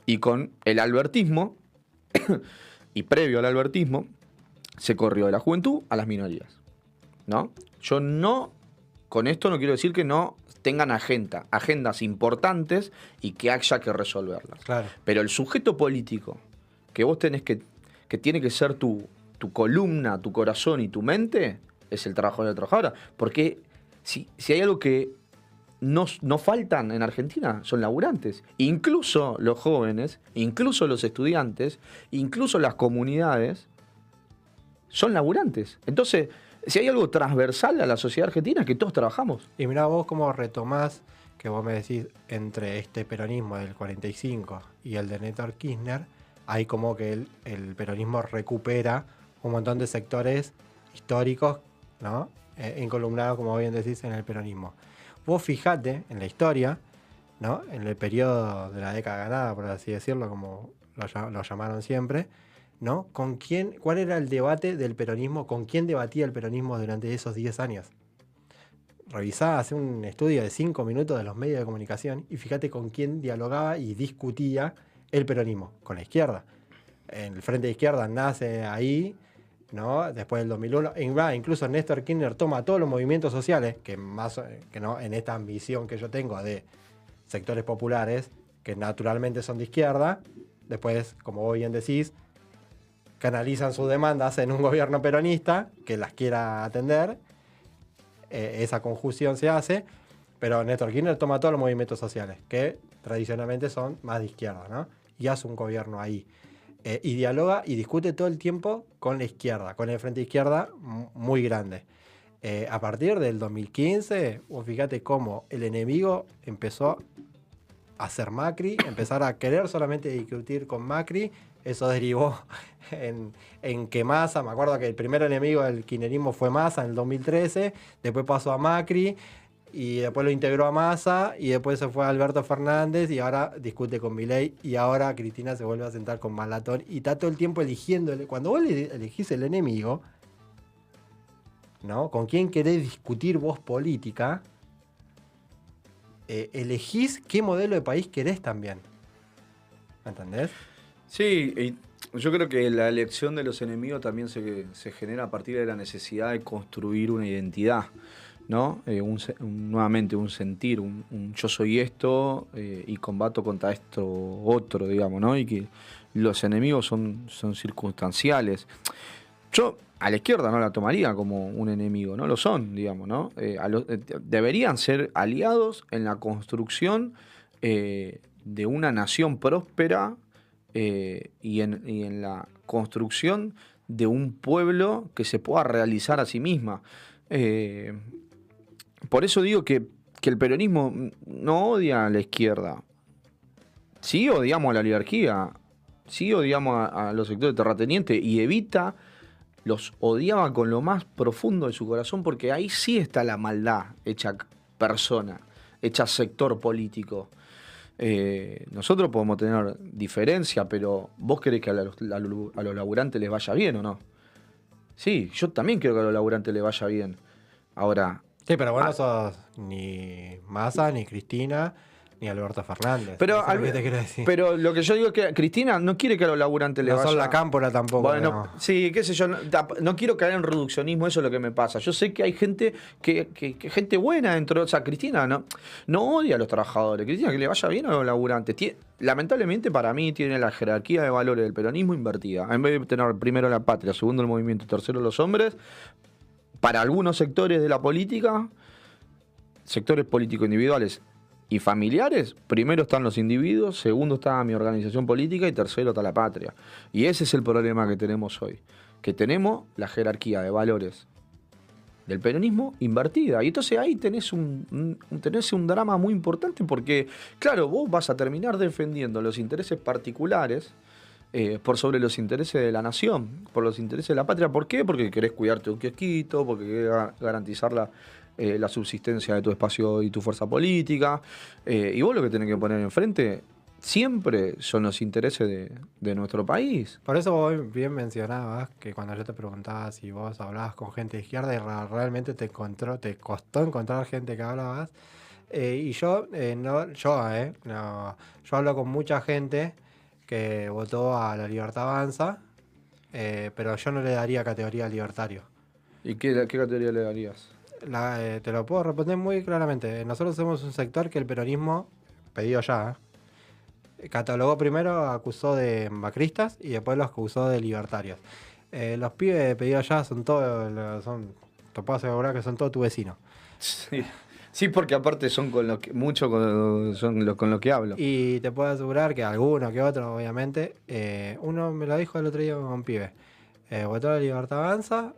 Y con el albertismo, y previo al albertismo, se corrió de la juventud a las minorías, ¿no? Yo no, con esto no quiero decir que no tengan agendas importantes y que haya que resolverlas. Claro. Pero el sujeto político que vos tenés que tiene que ser tu columna, tu corazón y tu mente, es el trabajador y la trabajadora. Porque si hay algo que no faltan en Argentina, son laburantes. Incluso los jóvenes, incluso los estudiantes, incluso las comunidades, son laburantes. Entonces, si hay algo transversal a la sociedad argentina, es que todos trabajamos. Y mirá vos cómo retomás, que vos me decís, entre este peronismo del 45 y el de Néstor Kirchner, hay como que el peronismo recupera un montón de sectores históricos, ¿no? Encolumnados, como bien decís, en el peronismo. Vos fijate en la historia, ¿no? En el periodo de la década ganada, por así decirlo, como lo llamaron siempre, ¿no? ¿Cuál era el debate del peronismo? ¿Con quién debatía el peronismo durante esos 10 años? Revisá, hace un estudio de 5 minutos de los medios de comunicación y fíjate con quién dialogaba y discutía el peronismo, con la izquierda. El Frente de Izquierda nace ahí ¿no? Después del 2001. Incluso Néstor Kirchner toma todos los movimientos sociales, que no en esta ambición que yo tengo de sectores populares, que naturalmente son de izquierda, después, como vos bien decís, canalizan sus demandas en un gobierno peronista que las quiera atender. Esa conjunción se hace, pero Néstor Kirchner toma todos los movimientos sociales, que tradicionalmente son más de izquierda, ¿no? Y hace un gobierno ahí. Y dialoga y discute todo el tiempo con la izquierda, con el frente izquierda muy grande. A partir del 2015, fíjate cómo el enemigo empezó a ser Macri, empezar a querer solamente discutir con Macri. Eso derivó en que Massa, me acuerdo que el primer enemigo del kirchnerismo fue Massa en el 2013, después pasó a Macri, y después lo integró a Massa, y después se fue a Alberto Fernández, y ahora discute con Milei, y ahora Cristina se vuelve a sentar con Malatón, y está todo el tiempo eligiendo. Cuando vos elegís el enemigo, ¿no? ¿Con quién querés discutir vos política? Elegís qué modelo de país querés también. ¿Me entendés? Sí, y yo creo que la elección de los enemigos también se genera a partir de la necesidad de construir una identidad, ¿no? Nuevamente un sentir, un yo soy esto y combato contra esto otro, digamos, ¿no? Y que los enemigos son circunstanciales. Yo a la izquierda no la tomaría como un enemigo, no lo son, digamos, ¿no? Deberían ser aliados en la construcción de una nación próspera y en la construcción de un pueblo que se pueda realizar a sí misma. Por eso digo que el peronismo no odia a la izquierda. Sí odiamos a la oligarquía, sí odiamos a los sectores terratenientes, y Evita los odiaba con lo más profundo de su corazón, porque ahí sí está la maldad hecha persona, hecha sector político. Nosotros podemos tener diferencia, pero ¿vos querés que a los laburantes les vaya bien o no? Sí, yo también quiero que a los laburantes les vaya bien. Ahora... Sí, pero vos no sos ni Massa, ni Cristina, ni Alberto Fernández. Pero, Eso es lo que te quiero decir. pero lo que yo digo es que Cristina no quiere que a los laburantes les No vaya... son la cámpora tampoco. Bueno, no. sí, qué sé yo, no quiero caer en reduccionismo, eso es lo que me pasa. Yo sé que hay gente que gente buena dentro, o sea, Cristina no odia a los trabajadores. Cristina, que le vaya bien a los laburantes. Lamentablemente para mí tiene la jerarquía de valores del peronismo invertida. En vez de tener primero la patria, segundo el movimiento, tercero los hombres, para algunos sectores de la política, sectores políticos individuales y familiares, primero están los individuos, segundo está mi organización política y tercero está la patria. Y ese es el problema que tenemos hoy, que tenemos la jerarquía de valores del peronismo invertida. Y entonces ahí tenés un drama muy importante, porque, claro, vos vas a terminar defendiendo los intereses particulares por sobre los intereses de la nación, por los intereses de la patria. ¿Por qué? Porque querés cuidarte un kiosquito, porque querés garantizar la subsistencia de tu espacio y tu fuerza política. Y vos lo que tenés que poner enfrente siempre son los intereses de nuestro país. Por eso vos bien mencionabas que cuando yo te preguntaba si vos hablabas con gente de izquierda, y realmente te costó encontrar gente que hablabas. Y yo hablo con mucha gente que votó a La Libertad Avanza, pero yo no le daría categoría libertario. ¿Y qué categoría le darías? Te lo puedo responder muy claramente. Nosotros somos un sector que el peronismo, pedido ya, catalogó primero, acusó de macristas y después los acusó de libertarios. Los pibes de pedido ya te puedo asegurar que son todos tus vecinos. Sí, porque aparte son con lo que hablo. Y te puedo asegurar que alguno que otro, obviamente, uno me lo dijo el otro día con un pibe. Votó a La Libertad Avanza.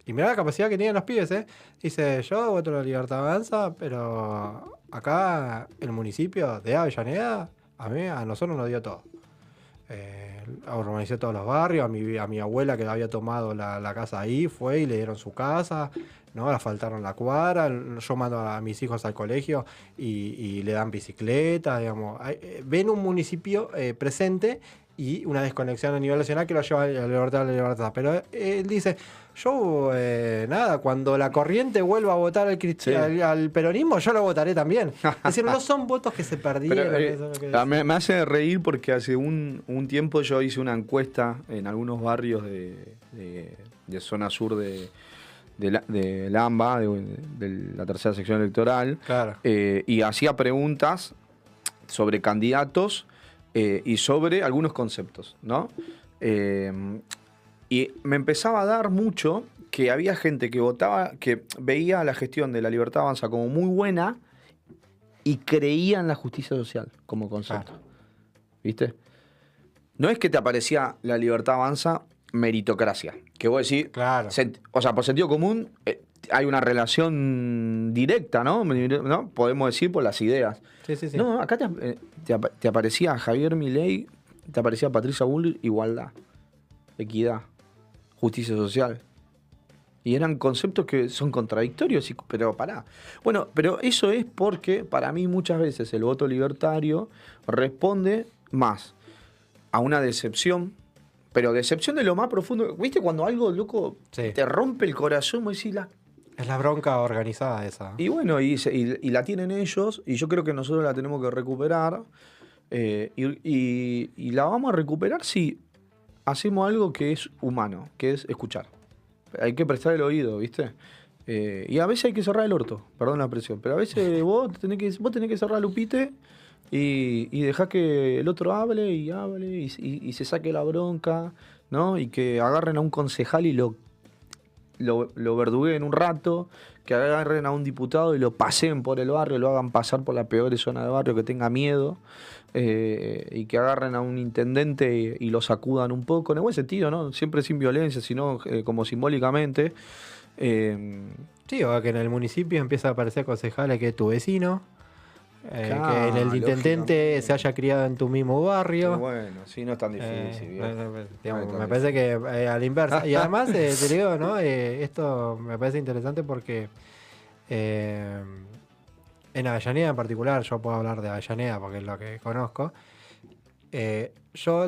Y mirá la capacidad que tienen los pibes, Dice, yo voto a La Libertad Avanza, pero acá el municipio de Avellaneda, a nosotros nos dio todo. Urbanizó todos los barrios, a mi abuela que había tomado la casa ahí, fue y le dieron su casa, ¿no? Le asfaltaron la cuadra, yo mando a mis hijos al colegio y le dan bicicleta, digamos. Ven un municipio presente y una desconexión a nivel nacional que lo lleva a la libertad. Pero él dice, yo, nada, cuando la corriente vuelva a votar al peronismo, yo lo votaré también. Es decir, no son votos que se perdieron. Pero, me hace reír porque hace un tiempo yo hice una encuesta en algunos barrios de zona sur de la AMBA, de la tercera sección electoral, claro. Y hacía preguntas sobre candidatos y sobre algunos conceptos, ¿no? Y me empezaba a dar mucho que había gente que votaba, que veía la gestión de La Libertad Avanza como muy buena y creía en la justicia social como concepto. Claro. ¿Viste? No es que te aparecía La Libertad Avanza meritocracia, que vos decís, claro. O sea, por sentido común hay una relación directa, ¿no? Podemos decir por las ideas. Sí. No, acá te aparecía Javier Milei, te aparecía Patricia Bullrich, igualdad, equidad, justicia social. Y eran conceptos que son contradictorios, pero pará. Bueno, pero eso es porque para mí muchas veces el voto libertario responde más a una decepción, pero decepción de lo más profundo. ¿Viste cuando algo, loco, te rompe el corazón? Vos decís, es la bronca organizada esa. Y bueno, y la tienen ellos, y yo creo que nosotros la tenemos que recuperar. Y la vamos a recuperar si hacemos algo que es humano, que es escuchar. Hay que prestar el oído, ¿viste? Y a veces hay que cerrar el orto, perdón la expresión, pero a veces vos tenés que cerrar el upite y dejar que el otro hable y se saque la bronca, ¿no? Y que agarren a un concejal y lo verdugueen un rato, que agarren a un diputado y lo paseen por el barrio, lo hagan pasar por la peor zona del barrio, que tenga miedo, y que agarren a un intendente y lo sacudan un poco, en el buen sentido, ¿no? Siempre sin violencia, sino como simbólicamente. Sí, o que en el municipio empieza a aparecer concejales que es tu vecino. Claro, que en el intendente se haya criado en tu mismo barrio. Bueno, sí, no es tan difícil. Me parece que a la inversa. Y además, te digo, ¿no? Esto me parece interesante porque en Avellaneda en particular, yo puedo hablar de Avellaneda porque es lo que conozco. Yo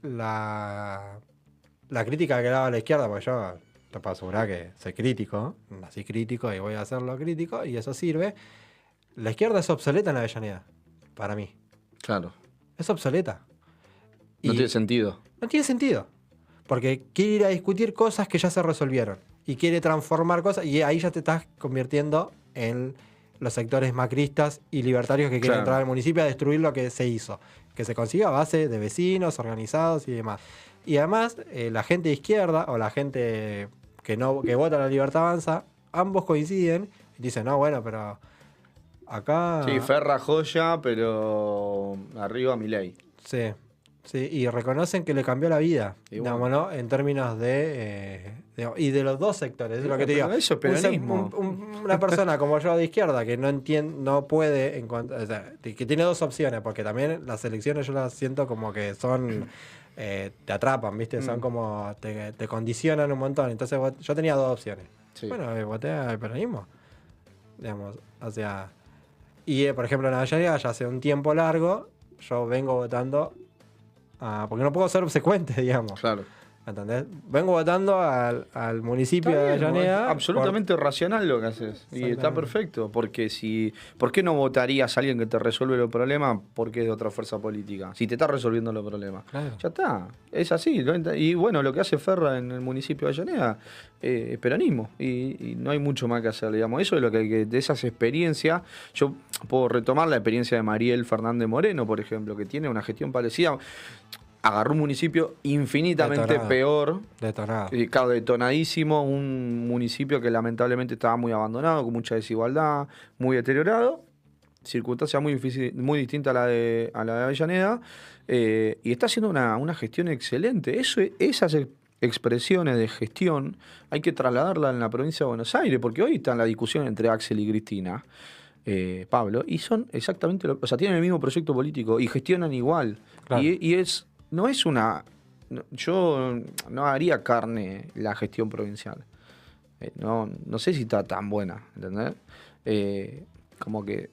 la crítica que daba a la izquierda, porque yo te puedo asegurar que soy crítico, nací crítico y voy a hacerlo crítico, y eso sirve. La izquierda es obsoleta en Avellaneda, para mí. Claro. Es obsoleta. No tiene sentido. No tiene sentido. Porque quiere ir a discutir cosas que ya se resolvieron. Y quiere transformar cosas. Y ahí ya te estás convirtiendo en los sectores macristas y libertarios que quieren entrar al municipio a destruir lo que se hizo. Que se consiga a base de vecinos, organizados y demás. Y además, la gente de izquierda o la gente que vota a La Libertad Avanza, ambos coinciden y dicen, no, bueno, pero acá... Sí, Ferra joya, pero arriba Milei. Sí, y reconocen que le cambió la vida, digamos, ¿no? En términos y de los dos sectores, es lo que te digo. Eso es peronismo. Una persona como yo de izquierda que no puede, o sea, que tiene dos opciones, porque también las elecciones yo las siento como que son... te atrapan, ¿viste? Son como... Te condicionan un montón. Entonces yo tenía dos opciones. Sí. Bueno, voté al peronismo. Digamos, o sea... Y, por ejemplo, en Avellaneda ya hace un tiempo largo, yo vengo votando... porque no puedo ser obsecuente, digamos. Claro. ¿Entendés? Vengo votando al municipio de Avellaneda. Absolutamente racional lo que haces. Y está perfecto. Porque ¿por qué no votarías a alguien que te resuelve los problemas porque es de otra fuerza política? Si te está resolviendo los problemas. Claro. Ya está. Es así. Y bueno, lo que hace Ferra en el municipio de Avellaneda es peronismo. Y no hay mucho más que hacer, digamos. Eso es lo que de esas experiencias. Yo puedo retomar la experiencia de Mariel Fernández Moreno, por ejemplo, que tiene una gestión parecida. Agarró un municipio infinitamente peor. Detonado. Detonadísimo. Un municipio que lamentablemente estaba muy abandonado, con mucha desigualdad, muy deteriorado. Circunstancia muy distinta a la de Avellaneda. Y está haciendo una gestión excelente. Esas expresiones de gestión hay que trasladarla en la provincia de Buenos Aires, porque hoy está en la discusión entre Axel y Cristina, Pablo, y son exactamente o sea, tienen el mismo proyecto político y gestionan igual. Claro. Yo no haría carne la gestión provincial. No sé si está tan buena, ¿entendés? Como que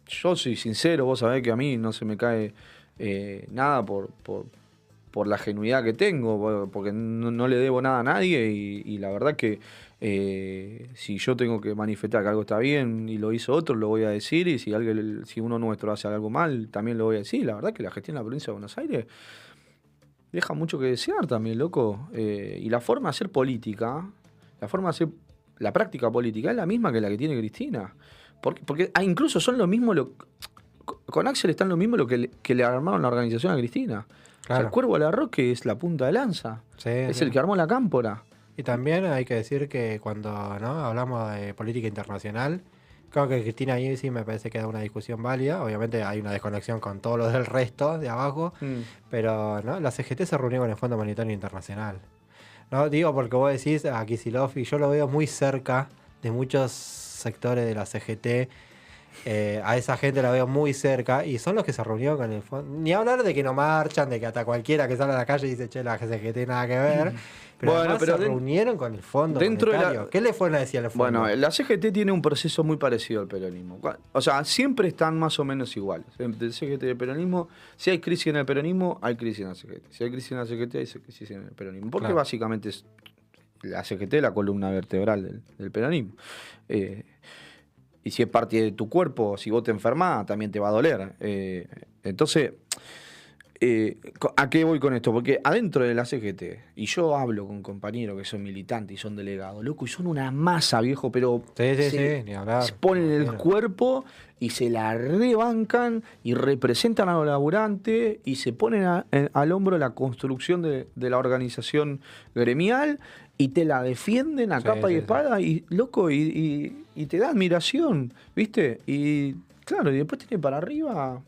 yo soy sincero, vos sabés que a mí no se me cae nada por la genuidad que tengo, porque no le debo nada a nadie y la verdad que si yo tengo que manifestar que algo está bien y lo hizo otro, lo voy a decir, y si uno nuestro hace algo mal, también lo voy a decir. La verdad que la gestión de la provincia de Buenos Aires deja mucho que desear también, loco. Y la forma de hacer política, la forma de hacer la práctica política es la misma que la que tiene Cristina. Porque incluso son lo mismo, con Axel están lo mismo que le armaron la organización a Cristina. Claro. O sea, el Cuervo Larroque es la punta de lanza. Sí, es sí. el que armó la cámpora. Y también hay que decir que cuando hablamos de política internacional, creo que Cristina ahí sí me parece que da una discusión válida. Obviamente hay una desconexión con todo lo del resto de abajo, pero la CGT se reunió con el Fondo Monetario Internacional. No digo porque vos decís a Kicillof, y yo lo veo muy cerca de muchos sectores de la CGT. A esa gente la veo muy cerca y son los que se reunieron con el fondo. Ni hablar de que no marchan, de que hasta cualquiera que sale a la calle dice, che, la CGT nada que ver. Pero, Bueno, se reunieron con el fondo monetario. ¿Qué le fueron a decir al fondo? Bueno, la CGT tiene un proceso muy parecido al peronismo. O sea, siempre están más o menos iguales. El CGT y el peronismo, si hay crisis en el peronismo, hay crisis en la CGT. Si hay crisis en la CGT, hay crisis en el peronismo. Porque básicamente es la CGT la columna vertebral del peronismo. Y si es parte de tu cuerpo, si vos te enfermás, también te va a doler. Entonces, ¿a qué voy con esto? Porque adentro de la CGT, y yo hablo con compañeros que son militantes y son delegados, loco, y son una masa, viejo, pero sí, ni hablar. Se ponen el cuerpo y se la rebancan y representan a los laburantes y se ponen al hombro la construcción de la organización gremial y te la defienden a capa y espada, y loco, y te da admiración, ¿viste? Y claro, y después tiene para arriba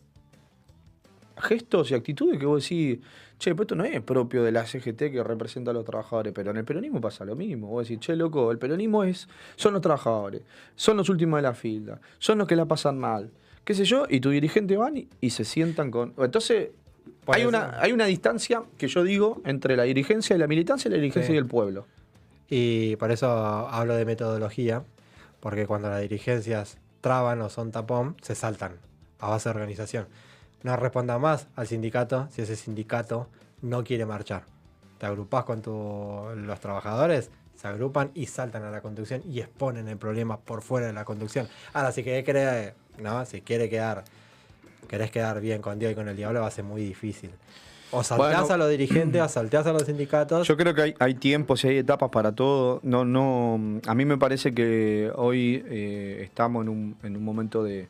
gestos y actitudes que vos decís, che, pero esto no es propio de la CGT que representa a los trabajadores, pero en el peronismo pasa lo mismo. Vos decís, che, loco, el peronismo son los trabajadores, son los últimos de la fila, son los que la pasan mal, qué sé yo, y tu dirigente van y se sientan con... Entonces, hay una distancia que yo digo entre la dirigencia y la militancia y la dirigencia y el pueblo. Y por eso hablo de metodología, porque cuando las dirigencias traban o son tapón, se saltan a base de organización. No responda más al sindicato si ese sindicato no quiere marchar. Te agrupás con los trabajadores, se agrupan y saltan a la conducción y exponen el problema por fuera de la conducción. Ahora, si querés quedar bien con Dios y con el diablo, va a ser muy difícil. O salteás a los dirigentes, o salteás a los sindicatos. Yo creo que hay tiempos y hay etapas para todo. A mí me parece que hoy estamos en un momento de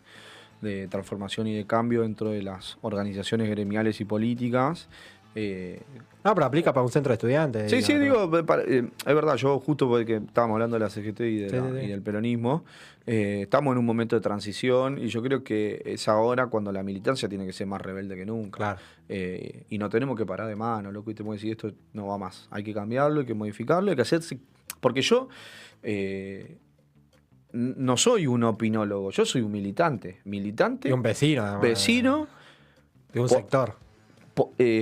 transformación y de cambio dentro de las organizaciones gremiales y políticas. Pero aplica para un centro de estudiantes. Sí, digo, es verdad, yo justo porque estábamos hablando de la CGT y del peronismo, estamos en un momento de transición y yo creo que es ahora cuando la militancia tiene que ser más rebelde que nunca. Claro. Y no tenemos que parar de mano, loco, y tenemos que decir, esto no va más. Hay que cambiarlo, hay que modificarlo, hay que hacerse... Porque yo... no soy un opinólogo, yo soy un militante. Y un vecino, además. Vecino. De un sector.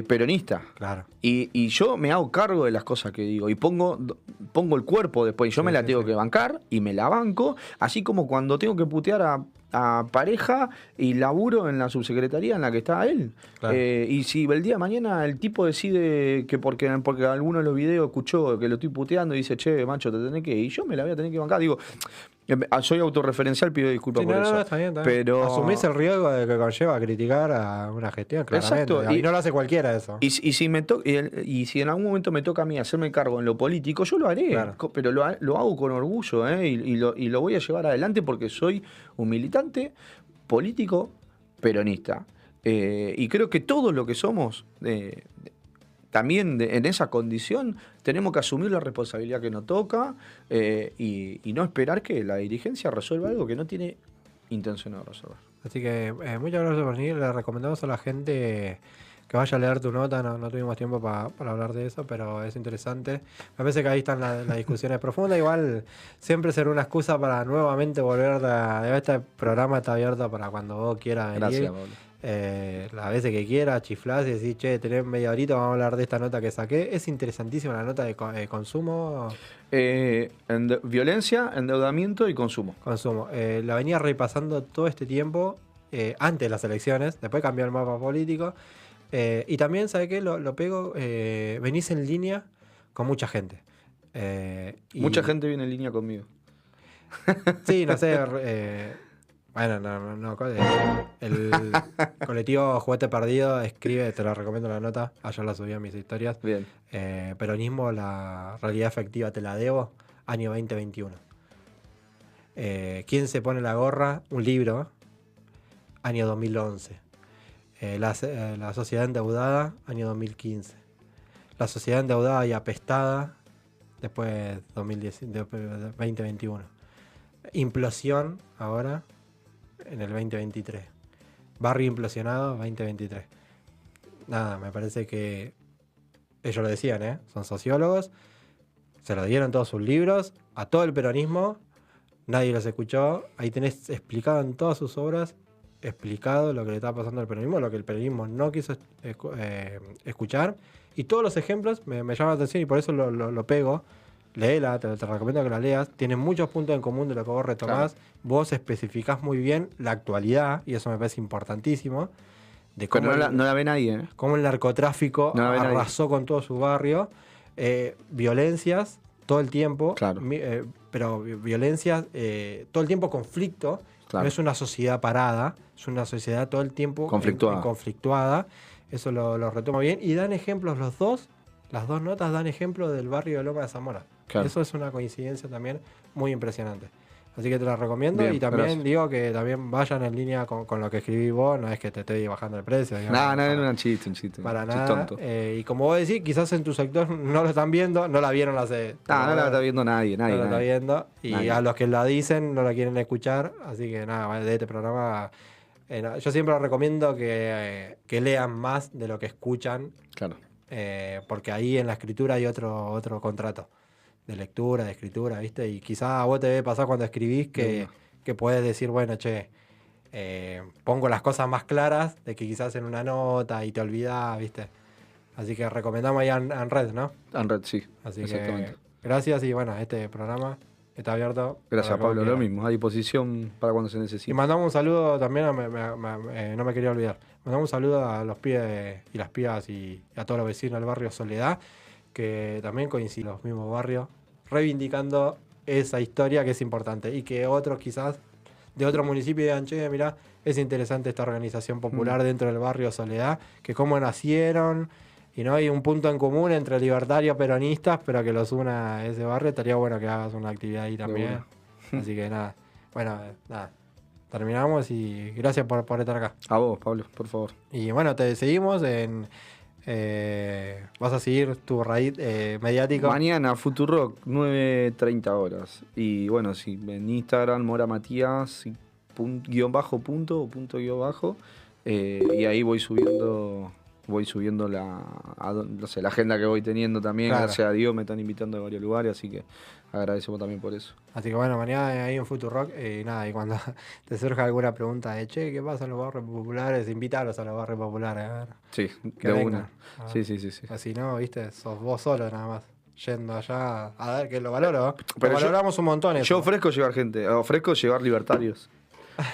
Peronista. Claro. Y yo me hago cargo de las cosas que digo. Y pongo el cuerpo después. Yo me la tengo que bancar y me la banco. Así como cuando tengo que putear a pareja y laburo en la subsecretaría en la que está él. Claro. Y si el día de mañana el tipo decide que porque alguno de los videos escuchó que lo estoy puteando y dice, che, macho, te tenés que ir, y yo me la voy a tener que bancar. Digo, soy autorreferencial, pido disculpas por eso. Está bien. Pero... asumís el riesgo de que conlleva criticar a una gestión, claramente. Exacto. Y no lo hace cualquiera eso. Y si en algún momento me toca a mí hacerme cargo en lo político, yo lo haré. Claro. Pero lo hago con orgullo, y lo voy a llevar adelante porque soy un militante político peronista. Y creo que todos lo que somos, también en esa condición, tenemos que asumir la responsabilidad que nos toca y no esperar que la dirigencia resuelva algo que no tiene intención de resolver. Así que muchas gracias por venir. Le recomendamos a la gente que vaya a leer tu nota. No tuvimos tiempo para hablar de eso, pero es interesante. Me parece que ahí están las discusiones profundas. Igual siempre será una excusa para nuevamente volver este programa está abierto para cuando vos quieras venir. Gracias, Pablo. Las veces que quieras, chiflás y decís, che, tenés media horita, vamos a hablar de esta nota que saqué. Es interesantísima la nota de consumo. Violencia, endeudamiento y consumo. La venía repasando todo este tiempo, antes de las elecciones, después cambió el mapa político. Y también, ¿sabe qué? Lo pego, venís en línea con mucha gente. Mucha gente viene en línea conmigo. Sí, no sé. Bueno, no. El colectivo Juguete Perdido escribe, te lo recomiendo la nota, ayer la subí a mis historias. Bien. Peronismo, la realidad efectiva te la debo, año 2021. ¿Quién se pone la gorra? Un libro, año 2011. La sociedad endeudada, año 2015. La sociedad endeudada y apestada, después 2021. Implosión, ahora, en el 2023. Barrio implosionado, 2023. Nada, me parece que ellos lo decían, son sociólogos, se lo dieron todos sus libros, a todo el peronismo, nadie los escuchó. Ahí tenés explicado en todas sus obras, explicado lo que le está pasando al peronismo, lo que el peronismo no quiso escuchar. Y todos los ejemplos me llaman la atención y por eso lo pego. Léela, te recomiendo que la leas. Tiene muchos puntos en común de lo que vos retomás. Claro. Vos especificás muy bien la actualidad, y eso me parece importantísimo. De cómo pero no la ve nadie, ¿eh? Cómo el narcotráfico arrasó con todo su barrio. Violencias todo el tiempo. Claro. Pero violencias, todo el tiempo conflicto. Claro. No es una sociedad parada, es una sociedad todo el tiempo conflictuada. Eso lo retomo bien. Y dan ejemplos los dos. Las dos notas dan ejemplo del barrio de Loma de Zamora. Claro. Eso es una coincidencia también muy impresionante. Así que te la recomiendo. Bien, y también digo que también vayan en línea con lo que escribí vos. No es que te esté bajando el precio. No, era un chiste. Para nada. Y como vos decís, quizás en tu sector no lo están viendo. No la vieron hace... No la está viendo nadie. No la está viendo. Y nadie. A los que la dicen no la quieren escuchar. Así que nada, de este programa... yo siempre les recomiendo que lean más de lo que escuchan. Claro. Porque ahí en la escritura hay otro contrato de lectura, de escritura, ¿viste? Y quizás a vos te debe pasar cuando escribís que podés decir, bueno, pongo las cosas más claras de que quizás en una nota y te olvidás, ¿viste? Así que recomendamos ahí en red, ¿no? En red, sí. Así que gracias y bueno, este programa está abierto. Gracias, Pablo, lo mismo, a disposición para cuando se necesite. Y mandamos un saludo también, no me quería olvidar, mandamos un saludo a los pibes y las pibas y a todos los vecinos del barrio Soledad, que también coinciden los mismos barrios, reivindicando esa historia que es importante y que otros quizás de otros municipios digan, che, mirá, es interesante esta organización popular dentro del barrio Soledad, que cómo nacieron y no hay un punto en común entre libertarios peronistas, pero que los una a ese barrio. Estaría bueno que hagas una actividad ahí también. Así que nada, bueno, nada. Terminamos y gracias por estar acá. A vos, Pablo, por favor. Y bueno, te seguimos en... vas a seguir tu raíz mediático. Mañana, Futurock, 9:30 horas. Y bueno, sí, en Instagram, Mora Matías, guión bajo, punto guión bajo. Y ahí voy subiendo la agenda que voy teniendo también. Claro. Gracias a Dios me están invitando de varios lugares, así que agradecemos también por eso. Así que bueno, mañana ahí en Futurock, nada, y cuando te surja alguna pregunta de ¿qué pasa en los barrios populares? Invítalos a los barrios populares, a ver. Sí, que de vengan. Una. Sí. Así no, viste, sos vos solo nada más, yendo allá, a ver, que lo valoro. Pero valoramos un montón eso. Yo ofrezco llevar gente, ofrezco llevar libertarios.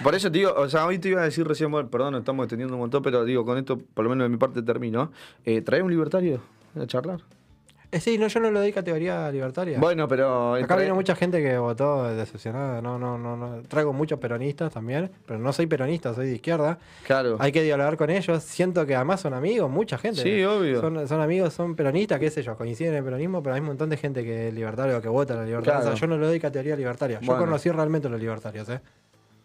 Por eso te digo, o sea, hoy te iba a decir recién, bueno, perdón, nos estamos extendiendo un montón, pero digo, con esto, por lo menos de mi parte termino. ¿Trae un libertario a charlar? Sí, no, yo no le doy categoría libertaria. Bueno, pero... Acá viene mucha gente que votó decepcionada. No. Traigo muchos peronistas también, pero no soy peronista, soy de izquierda. Claro. Hay que dialogar con ellos. Siento que además son amigos, mucha gente. Sí, obvio. Son amigos, son peronistas, qué sé yo, coinciden en el peronismo, pero hay un montón de gente que es libertario o que vota a la libertad. Claro. O sea, yo no le doy categoría libertaria. Yo conocí realmente a los libertarios,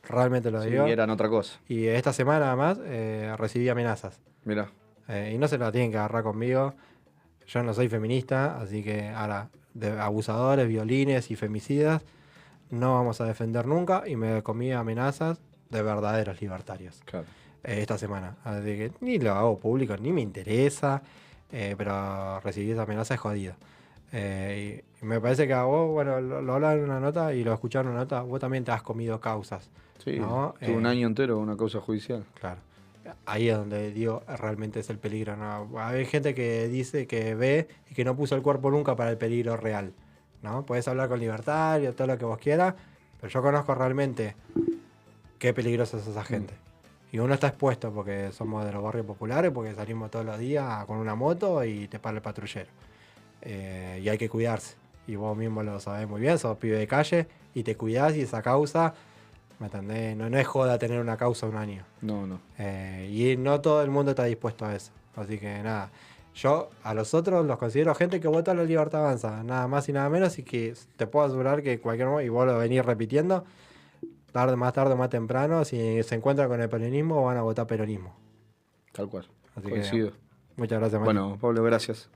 Realmente lo digo. Sí, eran otra cosa. Y esta semana además recibí amenazas. Mirá. Y no se la tienen que agarrar conmigo. Yo no soy feminista, así que ahora, de abusadores, violines y femicidas, no vamos a defender nunca. Y me comí amenazas de verdaderos libertarios. Claro. Esta semana. Así que ni lo hago público, ni me interesa. Pero recibí esa amenaza es jodida. Y me parece que a vos, bueno, lo hablan en una nota y lo escucharon en una nota, vos también te has comido causas. Sí, ¿no? tuve un año entero una causa judicial. Claro. Ahí es donde digo, realmente es el peligro. ¿No? Hay gente que dice que ve y que no puso el cuerpo nunca para el peligro real. ¿No? Podés hablar con libertario, todo lo que vos quieras, pero yo conozco realmente qué peligrosa es esa gente. Y uno está expuesto porque somos de los barrios populares, porque salimos todos los días con una moto y te para el patrullero. Y hay que cuidarse. Y vos mismo lo sabés muy bien, sos pibe de calle y te cuidás y esa causa, ¿me entendés? No es joda tener una causa un año. No, no. Y no todo el mundo está dispuesto a eso. Así que nada, yo a los otros los considero gente que vota a la Libertad Avanza, nada más y nada menos, y que te puedo asegurar que en cualquier momento, y vos lo venís repitiendo, tarde o más temprano, si se encuentran con el peronismo, van a votar peronismo. Tal cual. Así Coincido. que muchas gracias, Mati. Bueno, Pablo, gracias.